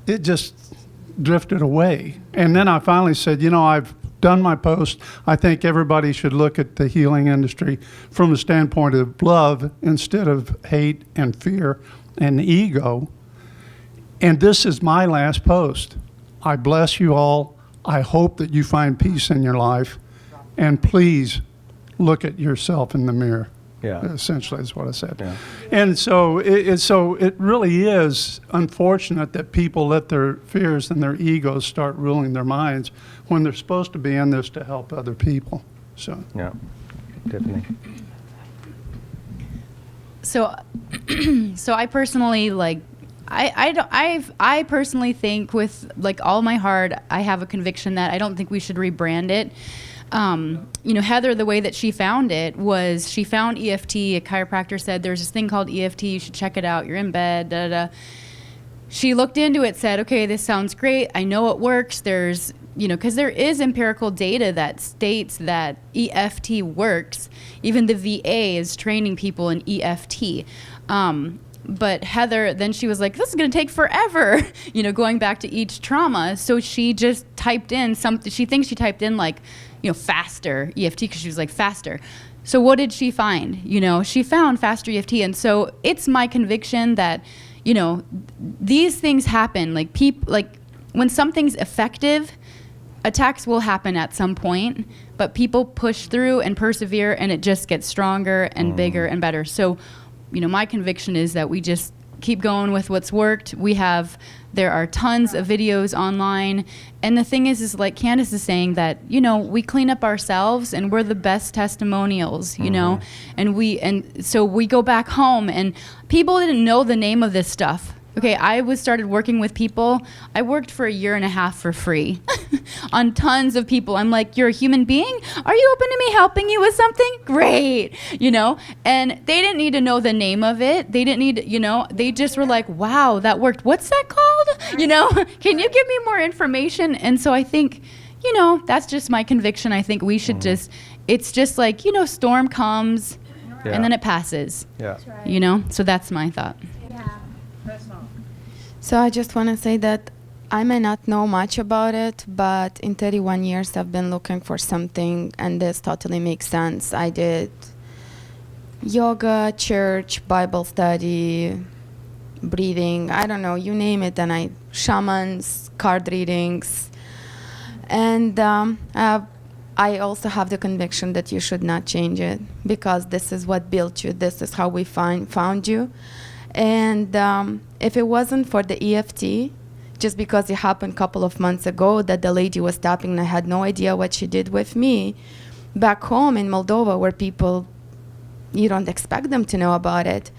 it just drifted away. And then I finally said, I've done my post. I think everybody should look at the healing industry from the standpoint of love instead of hate and fear and ego. And this is my last post. I bless you all. I hope that you find peace in your life. And please look at yourself in the mirror. Yeah. Essentially is what I said. Yeah. And so it really is unfortunate that people let their fears and their egos start ruling their minds when they're supposed to be in this to help other people. So Yeah. Tiffany. So I personally I personally think with all my heart, I have a conviction that I don't think we should rebrand it. Heather, the way that she found it was she found EFT. A chiropractor said there's this thing called EFT. You should check it out. You're in bed. Da, da, da. She looked into it, said, okay, this sounds great. I know it works. There's, because there is empirical data that states that EFT works. Even the VA is training people in EFT. But Heather, then she was like, this is going to take forever, going back to each trauma. So she just typed in something. She thinks she typed in faster EFT because she was like faster. So what did she find? She found faster EFT. And so it's my conviction that, these things happen. When something's effective, attacks will happen at some point, but people push through and persevere, and it just gets stronger and bigger and better. So, my conviction is that we just keep going with what's worked. There are tons of videos online. And the thing is like Candace is saying that, we clean up ourselves and we're the best testimonials, and so we go back home and people didn't know the name of this stuff Okay, I started working with people. I worked for a year and a half for free on tons of people. I'm like, you're a human being? Are you open to me helping you with something? Great, And they didn't need to know the name of it. They didn't need, they just were like, wow, that worked. What's that called? Can you give me more information? And so I think, that's just my conviction. I think we should it's just like, storm comes and then it passes. Yeah. So that's my thought. So I just want to say that I may not know much about it, but in 31 years I've been looking for something, and this totally makes sense. I did yoga, church, Bible study, breathing, I don't know, you name it, and shamans, card readings. And I also have the conviction that you should not change it, because this is what built you. This is how we found you. And if it wasn't for the EFT, just because it happened a couple of months ago that the lady was tapping and I had no idea what she did with me, back home in Moldova where people, you don't expect them to know about it.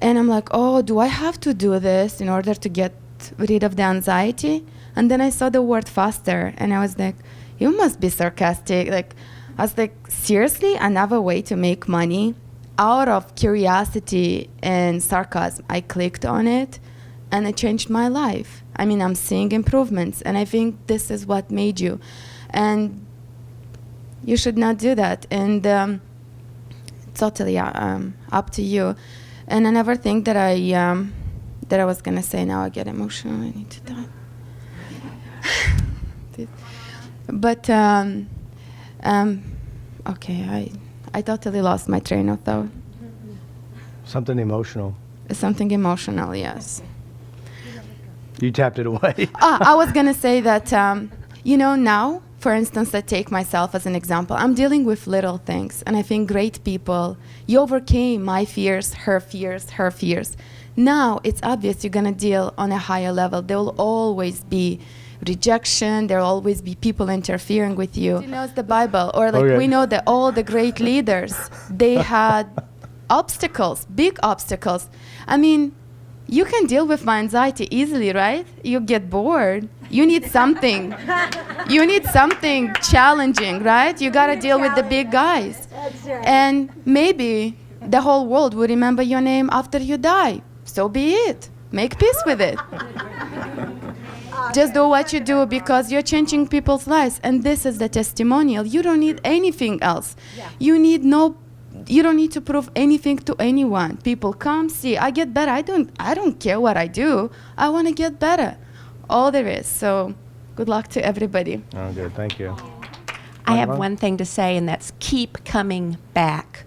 And I'm like, oh, do I have to do this in order to get rid of the anxiety? And then I saw the word faster and I was like, you must be sarcastic. I was like, seriously, another way to make money? Out of curiosity and sarcasm, I clicked on it and it changed my life. I mean, I'm seeing improvements, and I think this is what made you. And you should not do that. And totally up to you. And another thing that I was going to say, now I get emotional, I need to talk. But, okay, I totally lost my train of thought. Something emotional. Something emotional, yes. You tapped it away. I was going to say that, now, for instance, I take myself as an example. I'm dealing with little things, and I think great people, you overcame my fears, her fears. Now, it's obvious you're going to deal on a higher level. There will always be rejection, there will always be people interfering with you. You know, it's the Bible, or we know that all the great leaders, they had obstacles, big obstacles. I mean, you can deal with my anxiety easily, right? You get bored. You need something. You need something challenging, right? You gotta deal with the big guys. That's right. And maybe the whole world will remember your name after you die. So be it. Make peace with it. Just do what you do because you're changing people's lives. And this is the testimonial. You don't need anything else. Yeah. You don't need to prove anything to anyone. People come, see, I get better. I don't care what I do. I want to get better. All there is. So good luck to everybody. Oh, good. Thank you. I have one thing to say, and that's keep coming back.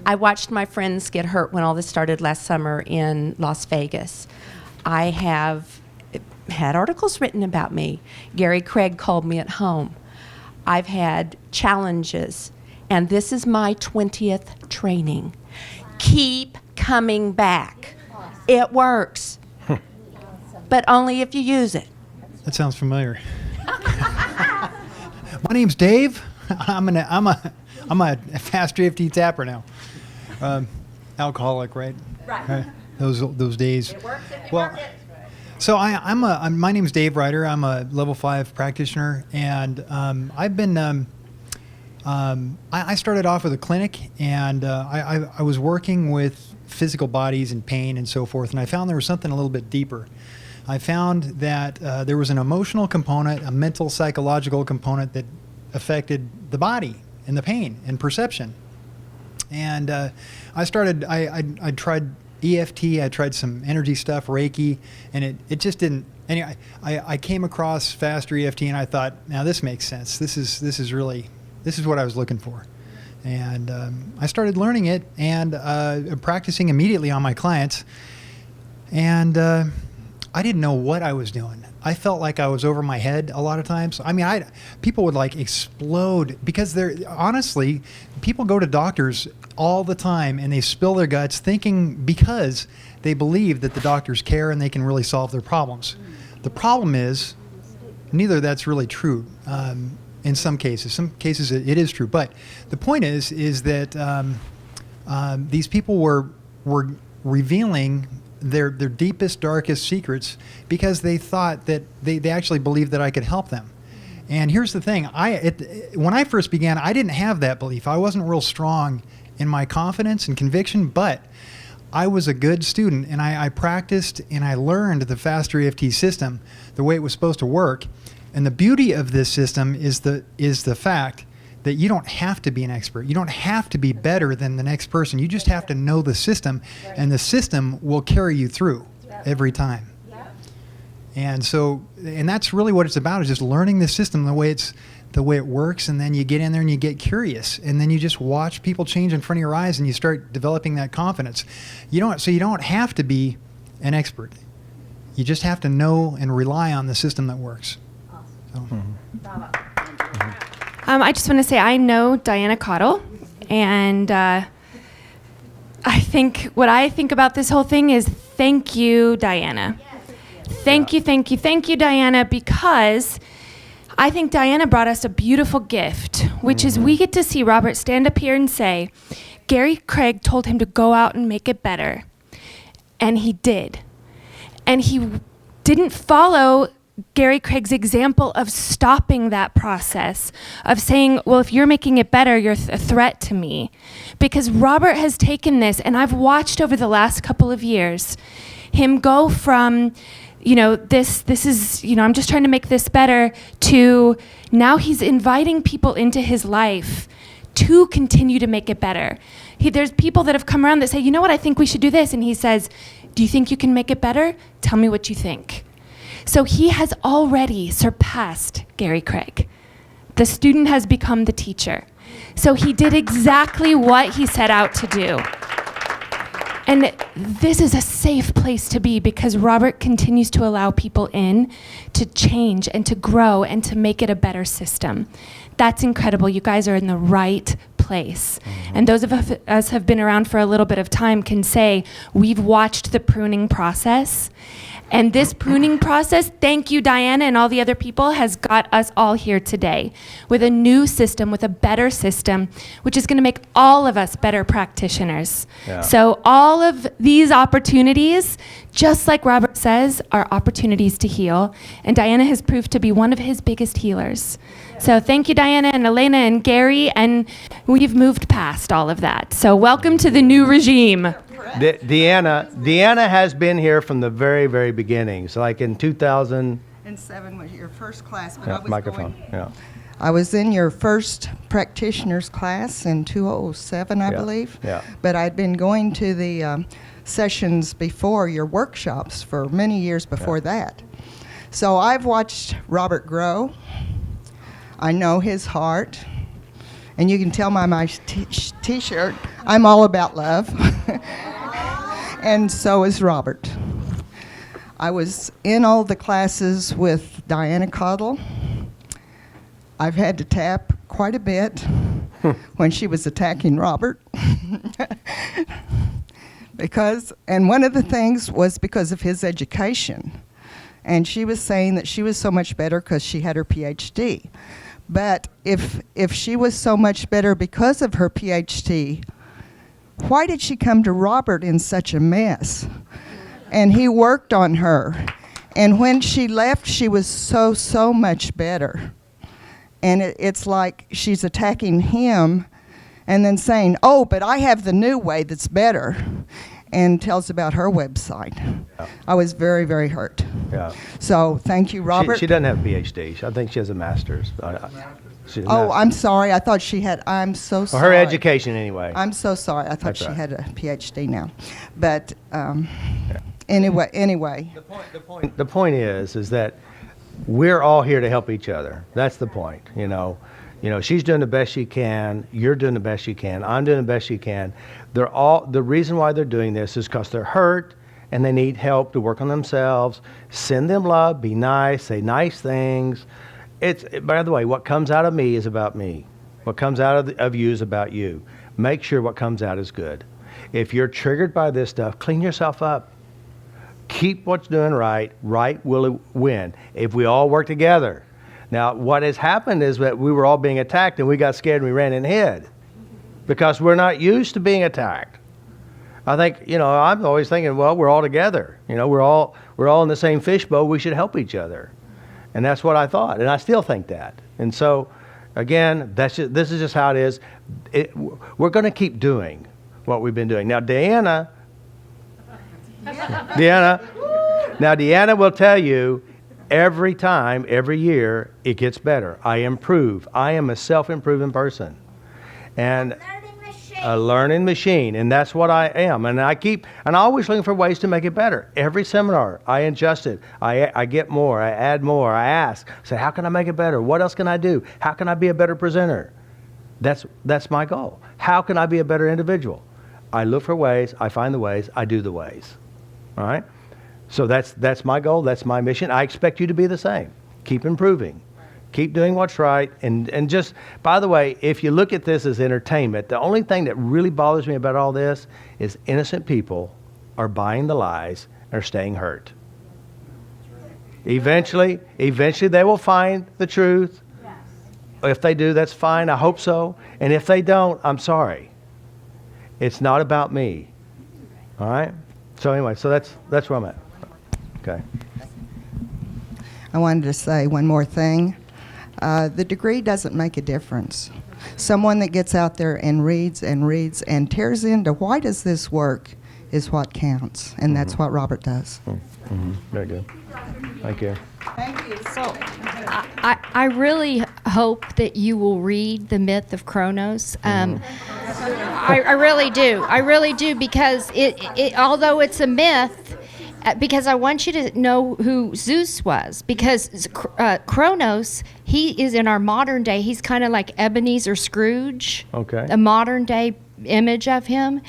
I watched my friends get hurt when all this started last summer in Las Vegas. I have had articles written about me. Gary Craig called me at home. I've had challenges, and this is my 20th training. Keep coming back. It works, but only if you use it. That sounds familiar. My name's Dave. I'm a FasterEFT tapper now. Alcoholic, right? Right. Those days. It works. So my name's Dave Ryder. I'm a level 5 practitioner, and I've been. I started off with a clinic, and I was working with physical bodies and pain and so forth, and I found there was something a little bit deeper. I found that there was an emotional component, a mental, psychological component that affected the body and the pain and perception. And I tried EFT, I tried some energy stuff, Reiki, and it just didn't. Anyway, I came across FasterEFT, and I thought, now this makes sense. This is what I was looking for. And I started learning it and practicing immediately on my clients. And I didn't know what I was doing. I felt like I was over my head a lot of times. I mean, people would like explode because honestly, people go to doctors all the time and they spill their guts because they believe that the doctors care and they can really solve their problems. The problem is neither of that's really true. In some cases it is true. But the point is that these people were revealing their deepest, darkest secrets because they thought that they actually believed that I could help them. And here's the thing, when I first began, I didn't have that belief. I wasn't real strong in my confidence and conviction, but I was a good student, and I practiced and I learned the FasterEFT system the way it was supposed to work. And the beauty of this system is the fact that you don't have to be an expert. You don't have to be better than the next person. You just have to know the system, and the system will carry you through every time. And so, and that's really what it's about, is just learning the system, the way it works, and then you get in there and you get curious, and then you just watch people change in front of your eyes, and you start developing that confidence. So you don't have to be an expert. You just have to know and rely on the system that works. I just want to say I know Diana Kottle, and I think what I think about this whole thing is thank you, Diana. Thank you, Diana, because I think Diana brought us a beautiful gift, which is we get to see Robert stand up here and say, Gary Craig told him to go out and make it better. And he did. And he didn't follow Gary Craig's example of stopping that process, of saying, well, if you're making it better, you're a threat to me. Because Robert has taken this, and I've watched over the last couple of years, him go from, this is, I'm just trying to make this better, to now he's inviting people into his life to continue to make it better. There's people that have come around that say, you know what, I think we should do this. And he says, do you think you can make it better? Tell me what you think. So he has already surpassed Gary Craig. The student has become the teacher. So he did exactly what he set out to do. And this is a safe place to be because Robert continues to allow people in to change and to grow and to make it a better system. That's incredible. You guys are in the right place. And those of us have been around for a little bit of time can say we've watched the pruning process. And this pruning process, thank you, Diana, and all the other people, has got us all here today with a new system, with a better system, which is going to make all of us better practitioners. Yeah. So all of these opportunities, just like Robert says, are opportunities to heal. And Diana has proved to be one of his biggest healers. So thank you, Diana and Elena and Gary, and we've moved past all of that. So welcome to the new regime. Deanna has been here from the very, very beginning. So like in 2007 was your first class. But I was I was in your first practitioner's class in 2007, I believe. Yeah. But I'd been going to the sessions before your workshops for many years before that. So I've watched Robert grow. I know his heart. And you can tell by my t-shirt, I'm all about love. And so is Robert. I was in all the classes with Diana Kottle. I've had to tap quite a bit when she was attacking Robert. And one of the things was because of his education. And she was saying that she was so much better because she had her PhD. But if she was so much better because of her PhD, why did she come to Robert in such a mess? And he worked on her. And when she left, she was so much better. And it's like she's attacking him and then saying, oh, but I have the new way that's better, and tells about her website. Yeah. I was very, very hurt. Yeah. So thank you, Robert. She doesn't have a PhD. I think she has a master's. I'm sorry. I thought she had. I'm so sorry. Her education, anyway. I'm so sorry. I thought she had a PhD now. But anyway. The point is that we're all here to help each other. That's the point. She's doing the best she can. You're doing the best you can. I'm doing the best you can. The reason why they're doing this is because they're hurt and they need help to work on themselves. Send them love. Be nice. Say nice things. By the way, what comes out of me is about me. What comes out of you is about you. Make sure what comes out is good. If you're triggered by this stuff, clean yourself up. Keep what's doing right. Right will win if we all work together. Now, what has happened is that we were all being attacked and we got scared and we ran and hid because we're not used to being attacked. I think, you know, I'm always thinking, well, we're all together. You know, we're all in the same fishbowl. We should help each other. And that's what I thought. And I still think that. And so, again, this is just how it is. We're going to keep doing what we've been doing. Now, Deanna will tell you every time, every year, it gets better. I improve. I am a self-improving person. And a learning machine, and that's what I am. And I'm always looking for ways to make it better. Every seminar, I adjust it. I get more. I add more. I ask. Say, how can I make it better? What else can I do? How can I be a better presenter? That's my goal. How can I be a better individual? I look for ways. I find the ways. I do the ways. All right? So that's my goal. That's my mission. I expect you to be the same. Keep improving. Keep doing what's right. And just, by the way, if you look at this as entertainment, the only thing that really bothers me about all this is innocent people are buying the lies and are staying hurt. Eventually they will find the truth. If they do, that's fine. I hope so. And if they don't, I'm sorry. It's not about me. All right? So anyway, so that's where I'm at. Okay. I wanted to say one more thing. The degree doesn't make a difference. Someone that gets out there and reads and tears into why does this work is what counts, and that's what Robert does. Mm-hmm. Very good. Thank you. Thank you. So, I really hope that you will read The Myth of Kronos. I really do. I really do, because it although it's a myth, because I want you to know who Zeus was, because Kronos, he is in our modern day, he's kind of like Ebenezer Scrooge, a modern day image of him.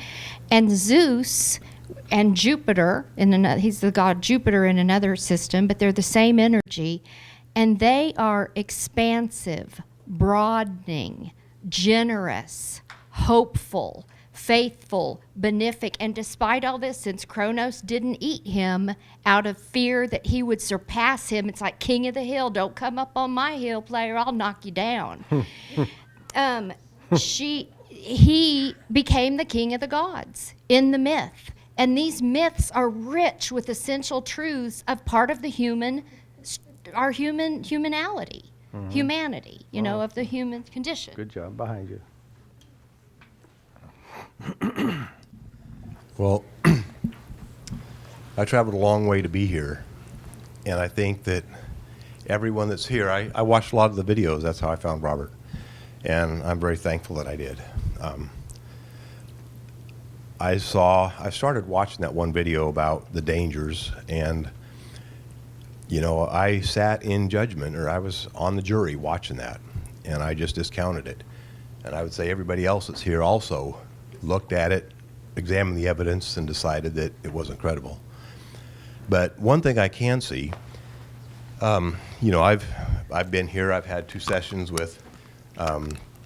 And Zeus and Jupiter, he's the god Jupiter in another system, but they're the same energy. And they are expansive, broadening, generous, hopeful, faithful, benefic. And despite all this, since Kronos didn't eat him out of fear that he would surpass him, it's like king of the hill, don't come up on my hill, player, I'll knock you down. He became the king of the gods in the myth. And these myths are rich with essential truths of part of the our humanity, humanity, of the human condition. Good job. Behind you. Well, I traveled a long way to be here, and I think that everyone that's here, I watched a lot of the videos. That's how I found Robert, and I'm very thankful that I did. I started watching that one video about the dangers, and I sat in judgment, or I was on the jury watching that, and I just discounted it. And I would say everybody else that's here also looked at it, examined the evidence, and decided that it wasn't credible. But one thing I can see, I've been here. I've had 2 sessions with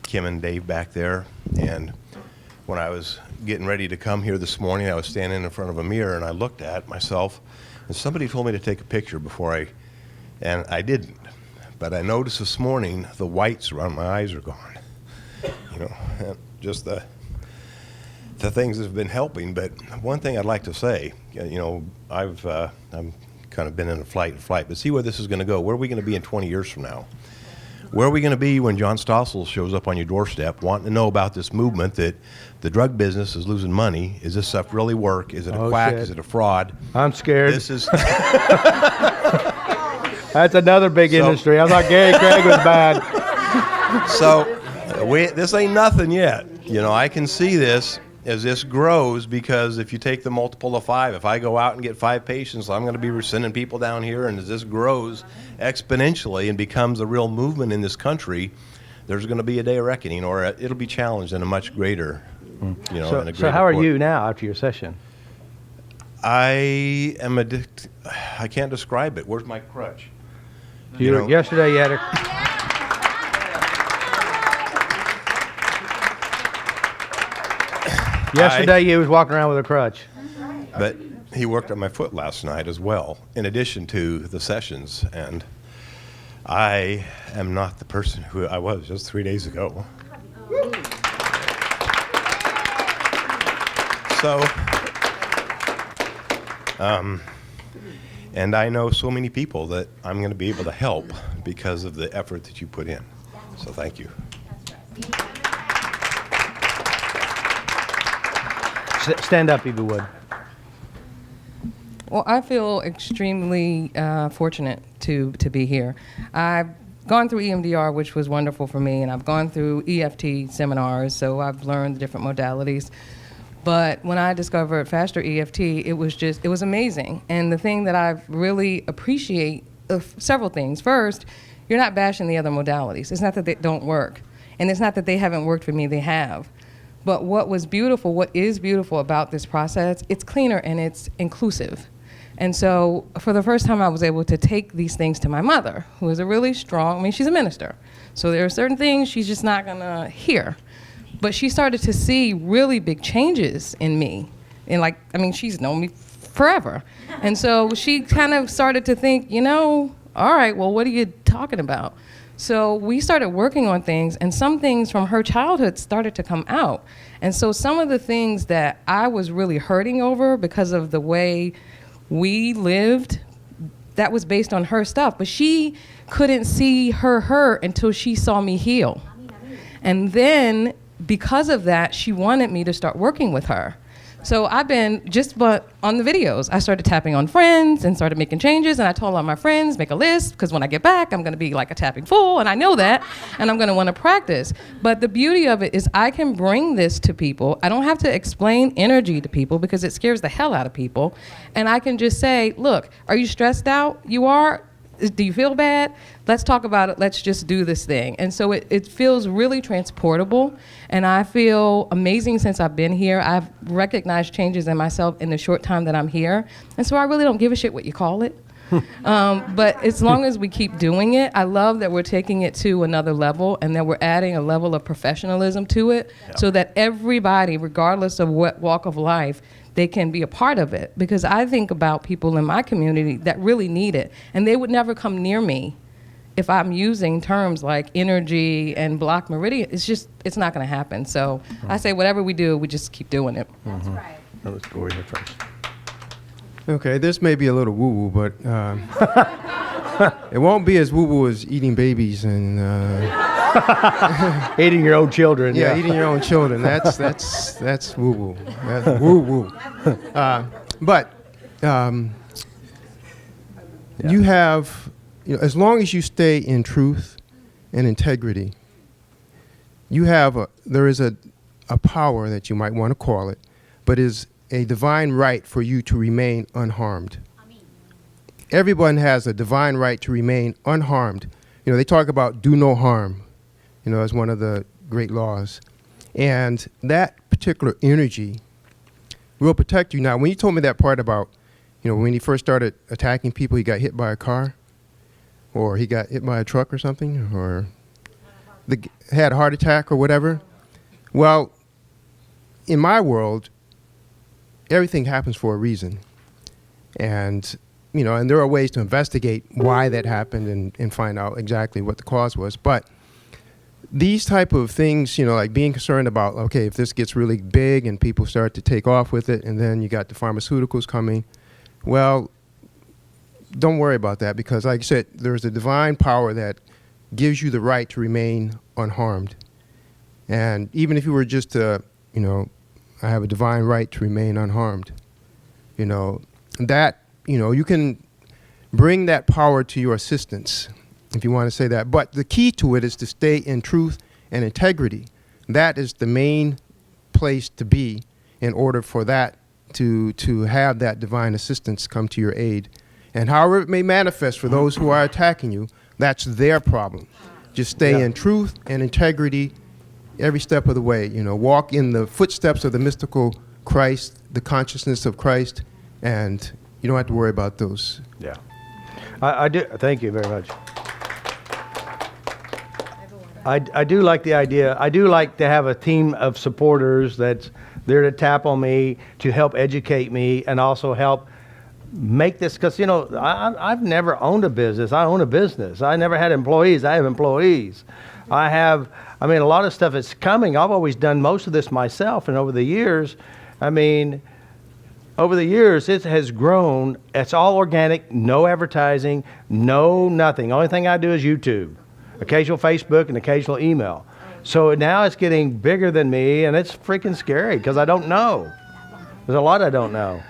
Kim and Dave back there, and when I was getting ready to come here this morning, I was standing in front of a mirror, and I looked at myself, and somebody told me to take a picture and I didn't. But I noticed this morning the whites around my eyes are gone. And just the things that have been helping. But one thing I'd like to say, I'm kind of been in a flight, but see where this is going to go. Where are we going to be in 20 years from now? Where are we going to be when John Stossel shows up on your doorstep wanting to know about this movement that the drug business is losing money? Is this stuff really work? Is it a quack? Shit. Is it a fraud? I'm scared. This is That's another big industry. I thought Gary Craig was bad. So this ain't nothing yet. I can see this as this grows, because if you take the multiple of 5, if I go out and get 5 patients, I'm going to be sending people down here, and as this grows exponentially and becomes a real movement in this country, there's going to be a day of reckoning, or it'll be challenged in a much greater, in a greater So how are court. you now after your session? I am addicted. I can't describe it. Where's my crutch? Yesterday you had a... Yesterday you was walking around with a crutch. But he worked on my foot last night as well, in addition to the sessions. And I am not the person who I was just 3 days ago. So And I know so many people that I'm going to be able to help because of the effort that you put in. So thank you. Stand up if you would. Well, I feel extremely fortunate to be here. I've gone through EMDR, which was wonderful for me, and I've gone through EFT seminars, so I've learned the different modalities. But when I discovered FasterEFT, it was amazing. And the thing that I really appreciate, several things. First, you're not bashing the other modalities. It's not that they don't work. And it's not that they haven't worked for me, they have. But what is beautiful about this process, it's cleaner and it's inclusive. And so for the first time, I was able to take these things to my mother, who is a really strong, she's a minister. So there are certain things she's just not gonna hear. But she started to see really big changes in me. And she's known me forever. And so she kind of started to think, all right, well, what are you talking about? So we started working on things, and some things from her childhood started to come out. And so some of the things that I was really hurting over because of the way we lived, that was based on her stuff. But she couldn't see her hurt until she saw me heal. And then, because of that, she wanted me to start working with her. So I've been but on the videos, I started tapping on friends and started making changes, and I told all my friends, make a list, because when I get back, I'm gonna be like a tapping fool, and I know that, and I'm gonna wanna practice. But the beauty of it is I can bring this to people. I don't have to explain energy to people because it scares the hell out of people. And I can just say, look, are you stressed out? You are? Do you feel bad? Let's talk about it. Let's just do this thing. And so it feels really transportable. And I feel amazing since I've been here. I've recognized changes in myself in the short time that I'm here. And so I really don't give a shit what you call it. But as long as we keep doing it, I love that we're taking it to another level and that we're adding a level of professionalism to it so that everybody, regardless of what walk of life, they can be a part of it. Because I think about people in my community that really need it, and they would never come near me if I'm using terms like energy and block meridian. It's not gonna happen. So I say whatever we do, we just keep doing it. That's right. That was Gloria first. Okay, this may be a little woo-woo, but it won't be as woo-woo as eating babies and eating your own children. Yeah, eating your own children. That's woo-woo. That's woo-woo. You have, as long as you stay in truth and integrity, there is a power that you might want to call it, but is a divine right for you to remain unharmed. Everyone has a divine right to remain unharmed. They talk about do no harm, as one of the great laws. And that particular energy will protect you. Now, when you told me that part about, when he first started attacking people, he got hit by a car, or he got hit by a truck or something, or had a heart attack or whatever. Well, in my world, everything happens for a reason. And, and there are ways to investigate why that happened and find out exactly what the cause was. But these type of things, like being concerned about, okay, if this gets really big and people start to take off with it, and then you got the pharmaceuticals coming, well, don't worry about that, because like I said, there's a divine power that gives you the right to remain unharmed. And even if you were just to, I have a divine right to remain unharmed. That, you can bring that power to your assistance, if you want to say that. But the key to it is to stay in truth and integrity. That is the main place to be in order for that to have that divine assistance come to your aid. And however it may manifest for those who are attacking you, that's their problem. Just stay in truth and integrity every step of the way. Walk in the footsteps of the mystical Christ, the consciousness of Christ, and you don't have to worry about those. Yeah. I do. Thank you very much. I do like the idea. I do like to have a team of supporters that's there to tap on me, to help educate me, and also help make this, because I've never owned a business. I own a business. I never had employees. I have employees. A lot of stuff is coming. I've always done most of this myself, and over the years, over the years, it has grown. It's all organic, no advertising, no nothing. Only thing I do is YouTube, occasional Facebook, and occasional email. So now it's getting bigger than me, and it's freaking scary because I don't know. There's a lot I don't know.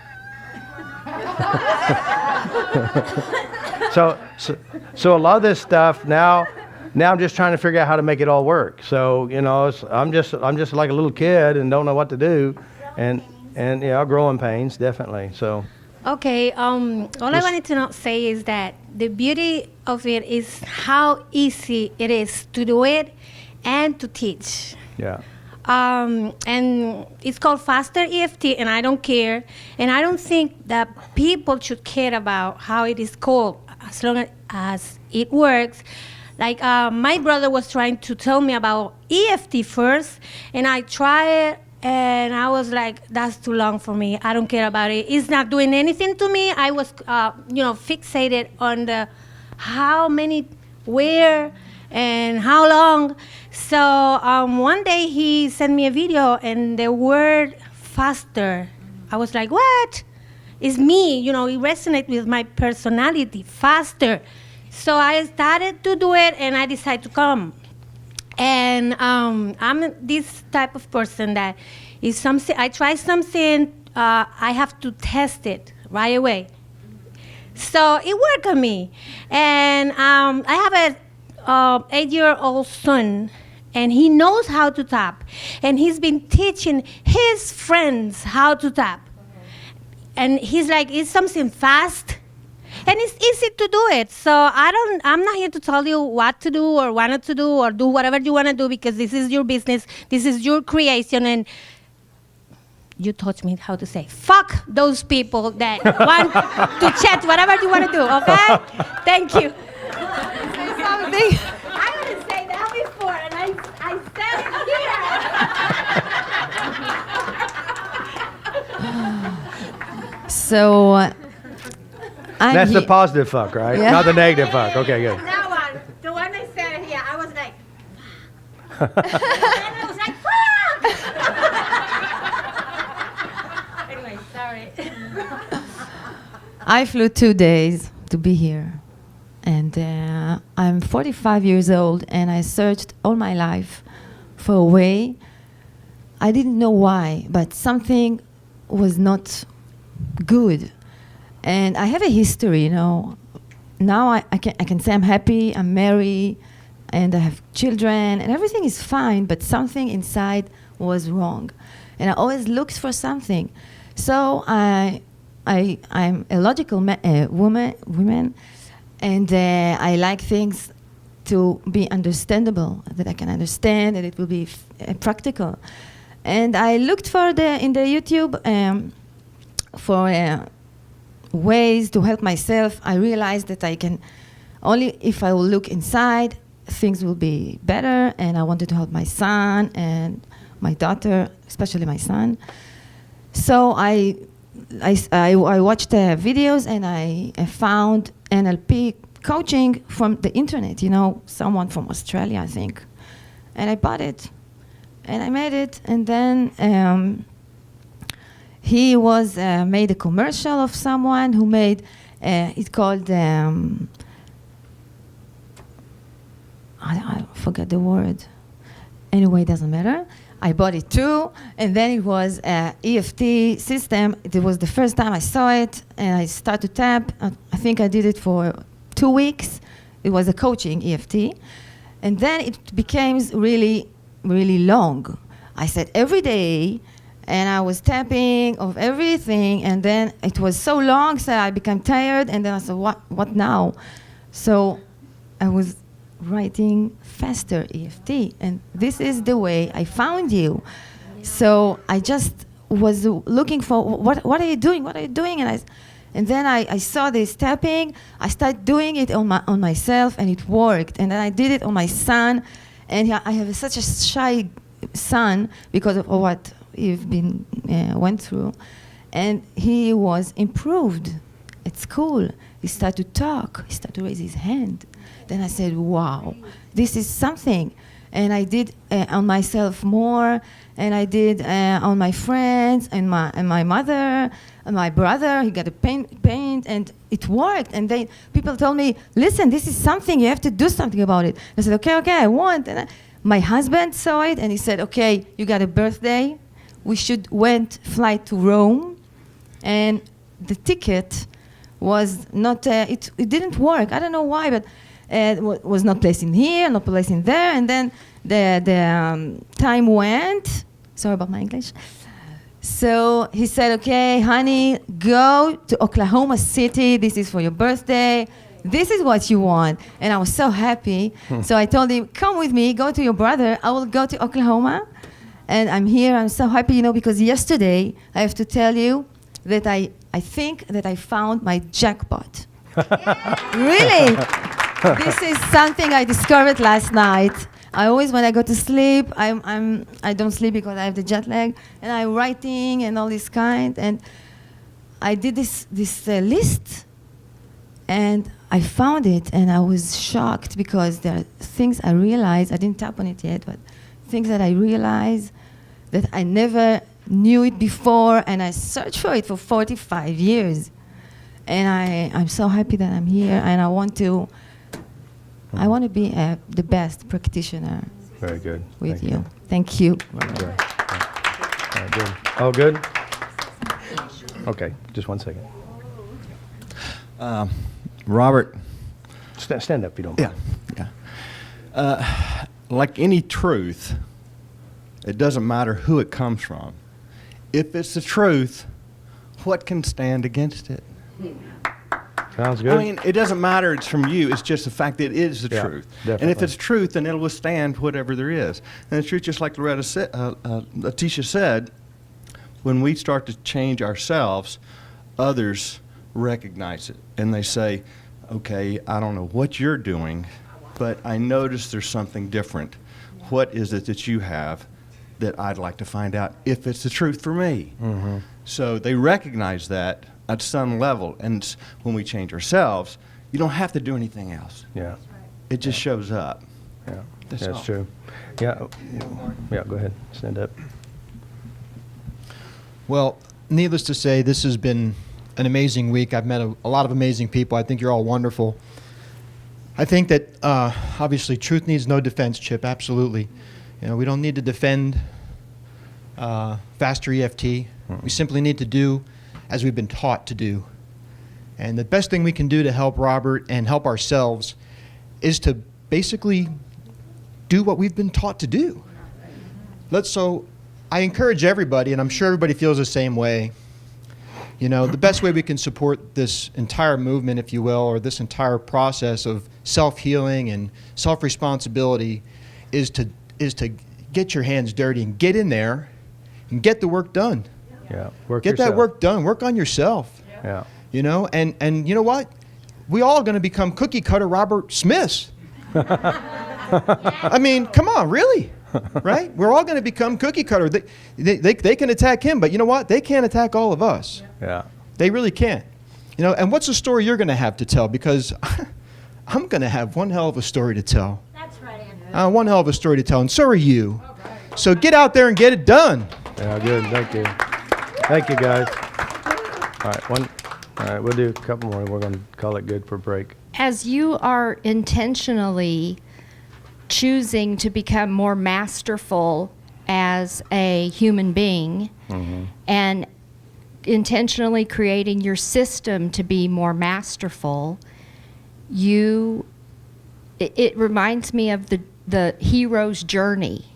So a lot of this stuff now I'm just trying to figure out how to make it all work. So I'm just like a little kid and don't know what to do, and growing pains definitely. So. Okay. All I wanted to say is that the beauty of it is how easy it is to do it and to teach. Yeah. And it's called FasterEFT, and I don't care. And I don't think that people should care about how it is called as long as it works. Like my brother was trying to tell me about EFT first, and I tried it, and I was like, that's too long for me. I don't care about it. It's not doing anything to me. I was, fixated on the how many, where, and how long. So one day he sent me a video, and the word faster, I was like, what? It's me, it resonates with my personality, faster. So I started to do it, and I decided to come. And I'm this type of person that if something, I try something, I have to test it right away. So it worked on me. And I have a 8-year-old son, and he knows how to tap. And he's been teaching his friends how to tap. And he's like, it's something fast, and it's easy to do it. So I'm not here to tell you what to do or what not to do or do whatever you want to do, because this is your business, this is your creation, and you taught me how to say, fuck those people that want to chat whatever you want to do, okay? Thank you. Something. I didn't say that before, and I said it here. So that's the positive fuck, right? Yeah. Not the negative fuck. Okay, good. That one, the one I said here, I was like, and I was like, fuck! Anyway, sorry. I flew 2 days to be here. And I'm 45 years old, and I searched all my life for a way. I didn't know why, but something was not good. And I have a history, Now I can say I'm happy, I'm married, and I have children, and everything is fine, but something inside was wrong. And I always looked for something. So I'm a logical woman, and I like things to be understandable, that I can understand, and it will be practical. And I looked in the YouTube for ways to help myself. I realized that I can only if I will look inside, things will be better. And I wanted to help my son and my daughter, especially my son. So I watched the videos, and I found NLP coaching from the internet, someone from Australia, I think. And I bought it, and I made it, and then he was made a commercial of someone who made, it's called, I forgot the word. Anyway, it doesn't matter. I bought it too, and then it was an EFT system. It was the first time I saw it, and I started to tap. I think I did it for 2 weeks. It was a coaching EFT. And then it became really, really long. I said every day, and I was tapping of everything, and then it was so long, so I became tired, and then I said, what now? So I was writing FasterEFT, and this is the way I found you. So I just was looking for, what are you doing? What are you doing? And then I saw this tapping. I started doing it on myself, and it worked. And then I did it on my son, and I have such a shy son because of what he's went through, and he was improved at school. He started to talk. He started to raise his hand. Then I said, wow, this is something. and I did on myself more, and I did on my friends and my mother and my brother. He got a paint, and it worked. And then people told me, listen, this is something, you have to do something about it. I said, okay, I want. And my husband saw it, and he said, okay, you got a birthday. We should fly to Rome, and the ticket was not, it didn't work. I don't know why, but was not placed in here, not placed in there. And then the time went. Sorry about my English. So he said, okay, honey, go to Oklahoma City. This is for your birthday. This is what you want. And I was so happy. So I told him, come with me, go to your brother. I will go to Oklahoma. And I'm here. I'm so happy, because yesterday, I have to tell you that I think that I found my jackpot. Really? This is something I discovered last night. I always, when I go to sleep, I don't sleep because I have the jet lag, and I'm writing and all this kind. And I did this list, and I found it, and I was shocked because there are things I realized, I didn't tap on it yet, but things that I realized that I never knew it before, and I searched for it for 45 years. And I'm so happy that I'm here, and I want to be the best practitioner. Very good. With Thank you. Thank you. Very good. All good? Okay, just 1 second. Robert. Stand up if you don't mind. Yeah. Like any truth, it doesn't matter who it comes from. If it's the truth, what can stand against it? Sounds good. I mean, it doesn't matter it's from you. It's just the fact that it is the truth. Definitely. And if it's truth, then it'll withstand whatever there is. And the truth, just like Letitia said, when we start to change ourselves, others recognize it. And they say, okay, I don't know what you're doing, but I notice there's something different. What is it that you have that I'd like to find out if it's the truth for me? Mm-hmm. So they recognize that at some level, and when we change ourselves, you don't have to do anything else. Yeah. It just shows up. Yeah, That's that's all. true. Yeah, yeah, go ahead, stand up. Well, needless to say, this has been an amazing week. I've met a lot of amazing people. I think you're all wonderful. I think that obviously truth needs no defense, Chip, absolutely. We don't need to defend FasterEFT. We simply need to do as we've been taught to do. And the best thing we can do to help Robert and help ourselves is to basically do what we've been taught to do. So I encourage everybody, and I'm sure everybody feels the same way, the best way we can support this entire movement, if you will, or this entire process of self-healing and self-responsibility is to get your hands dirty and get in there and get the work done. Yeah, Get that work done. Work on yourself. Yeah. And you know what? We all are going to become cookie cutter Robert Smiths. I mean, come on, really? Right? We're all going to become cookie cutter. They can attack him, but you know what? They can't attack all of us. Yeah. They really can't. And what's the story you're going to have to tell? Because I'm going to have one hell of a story to tell. That's right, Andrew. One hell of a story to tell, and so are you. So get out there and get it done. Yeah, good. Thank you. Thank you, guys. All right, we'll do a couple more. We're going to call it good for break. As you are intentionally choosing to become more masterful as a human being and intentionally creating your system to be more masterful, it reminds me of the hero's journey.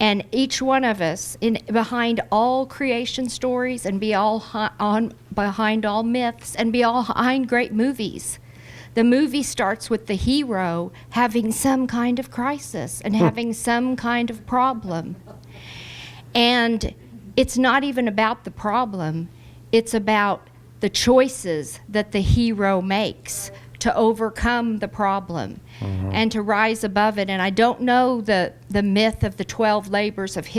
And each one of us, behind all creation stories and behind all myths and behind great movies, the movie starts with the hero having some kind of crisis and having some kind of problem. And it's not even about the problem, it's about the choices that the hero makes to overcome the problem and to rise above it. And I don't know the myth of the 12 labors of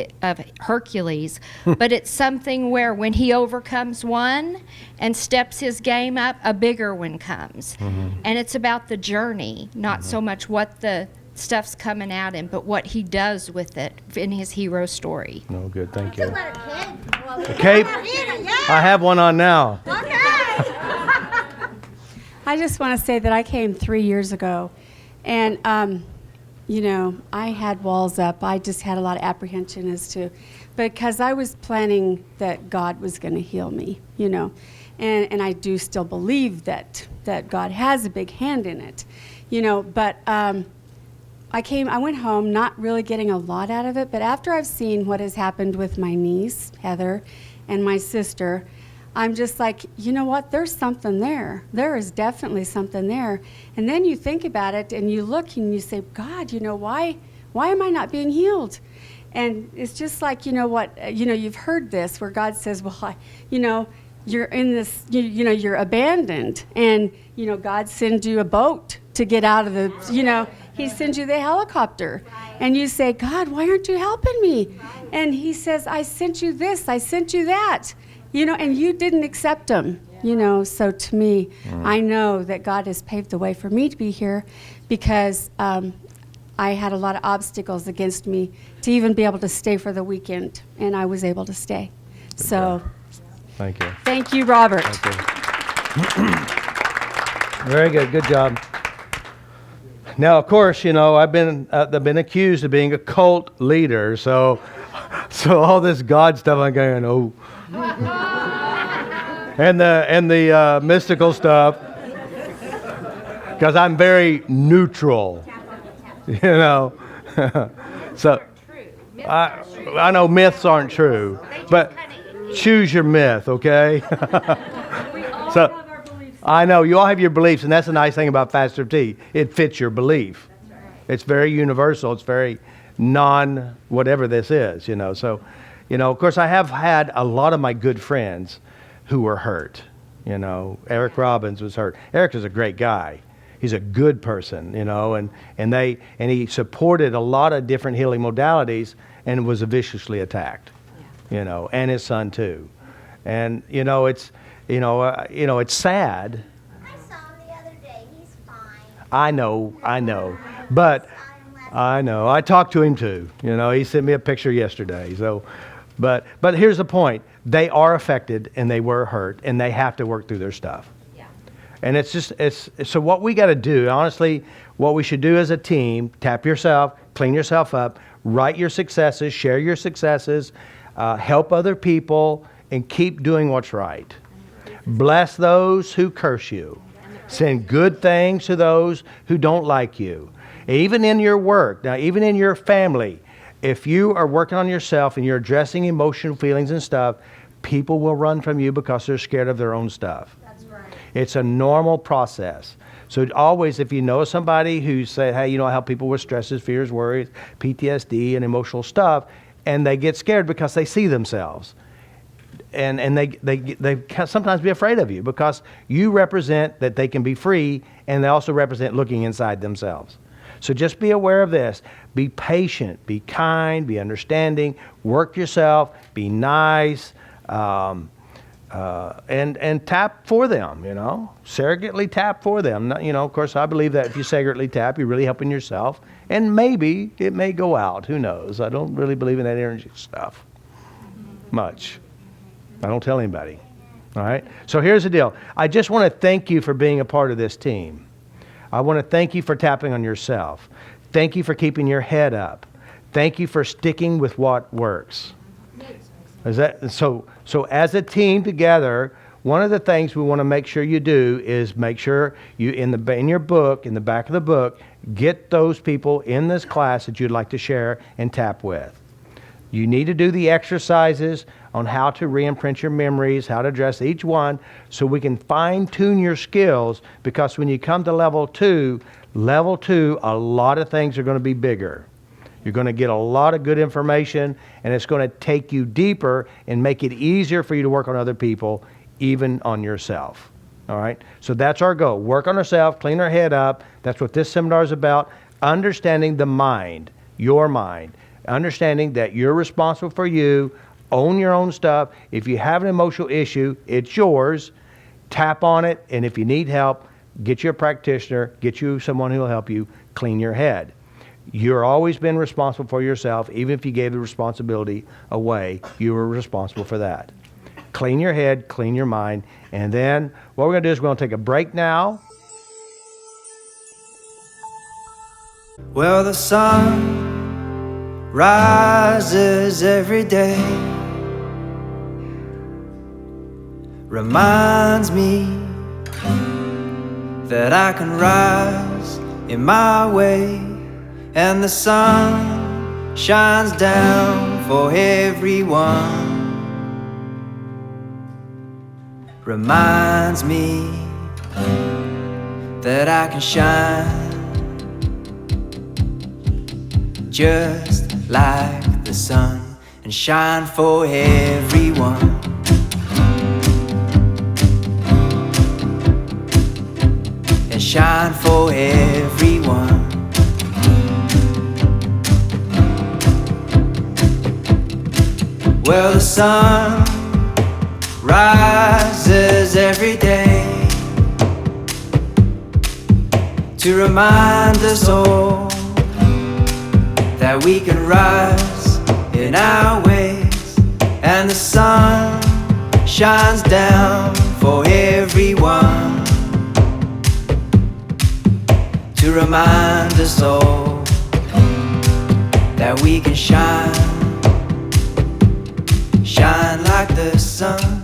Hercules, but it's something where when he overcomes one and steps his game up, a bigger one comes. And it's about the journey, not so much what the stuff's coming at him, but what he does with it in his hero story. No, good. Thank you. Kate, I have one on now. I just want to say that I came 3 years ago, and I had walls up. I just had a lot of apprehension as to, because I was planning that God was going to heal me, and I do still believe that God has a big hand in it, But I went home not really getting a lot out of it, but after I've seen what has happened with my niece Heather and my sister, I'm just like, you know what? There's something there. There is definitely something there. And then you think about it and you look and you say, God, why am I not being healed? And it's just like, you've heard this where God says, well, you're in this, you're abandoned. And, God sends you a boat to get out of the, He sends you the helicopter. And you say, God, why aren't you helping me? And He says, I sent you this, I sent you that. And you didn't accept them, So to me, I know that God has paved the way for me to be here because I had a lot of obstacles against me to even be able to stay for the weekend, and I was able to stay. So, thank you. Thank you, Robert. Thank you. Very good. Good job. Now, of course, I've been accused of being a cult leader, so all this God stuff I'm going, oh. and the mystical stuff, because I'm very neutral, So I know myths aren't true, but choose your myth, okay? So I know you all have your beliefs, and that's the nice thing about FasterEFT. It fits your belief. It's very universal. It's very whatever this is, So. Of course, I have had a lot of my good friends who were hurt. Eric Robbins was hurt. Eric is a great guy. He's a good person, and he supported a lot of different healing modalities and was viciously attacked, and his son too. And it's sad. I saw him the other day. He's fine. I know, but I know. I talked to him too. He sent me a picture yesterday. So. But here's the point. They are affected and they were hurt and they have to work through their stuff. Yeah. And so what we got to do, honestly, what we should do as a team, tap yourself, clean yourself up, write your successes, share your successes, help other people, and keep doing what's right. Bless those who curse you. Send good things to those who don't like you. Even in your work, now even in your family, if you are working on yourself and you're addressing emotional feelings and stuff, people will run from you because they're scared of their own stuff. That's right. It's a normal process. So always, if you know somebody who say, hey, I help people with stresses, fears, worries, PTSD, and emotional stuff, and they get scared because they see themselves. And they can sometimes be afraid of you because you represent that they can be free, and they also represent looking inside themselves. So just be aware of this. Be patient, be kind, be understanding, work yourself, be nice, and tap for them, surrogately tap for them. Of course, I believe that if you surrogately tap, you're really helping yourself, and maybe it may go out. Who knows? I don't really believe in that energy stuff much. I don't tell anybody. All right? So here's the deal. I just want to thank you for being a part of this team. I want to thank you for tapping on yourself. Thank you for keeping your head up. Thank you for sticking with what works. Is that so as a team together, one of the things we want to make sure you do is make sure you in your book, in the back of the book, get those people in this class that you'd like to share and tap with. You need to do the exercises on how to re-imprint your memories, how to address each one, so we can fine-tune your skills, because when you come to level two, a lot of things are going to be bigger. You're going to get a lot of good information, and it's going to take you deeper and make it easier for you to work on other people, even on yourself. All right? So that's our goal. Work on ourselves, clean our head up. That's what this seminar is about. Understanding the mind, your mind. Understanding that you're responsible for you. Own your own stuff. If you have an emotional issue, it's yours. Tap on it, and if you need help, get you a practitioner, get you someone who will help you clean your head. You're always been responsible for yourself. Even if you gave the responsibility away, you were responsible for that. Clean your head, clean your mind, and then what we're going to do is we're going to take a break now. Well, the sun rises every day, reminds me that I can rise in my way, and the sun shines down for everyone, reminds me that I can shine just like the sun and shine for everyone. And shine for everyone. Well, the sun rises every day to remind us all that we can rise in our ways, and the sun shines down for everyone to remind us all that we can shine like the sun.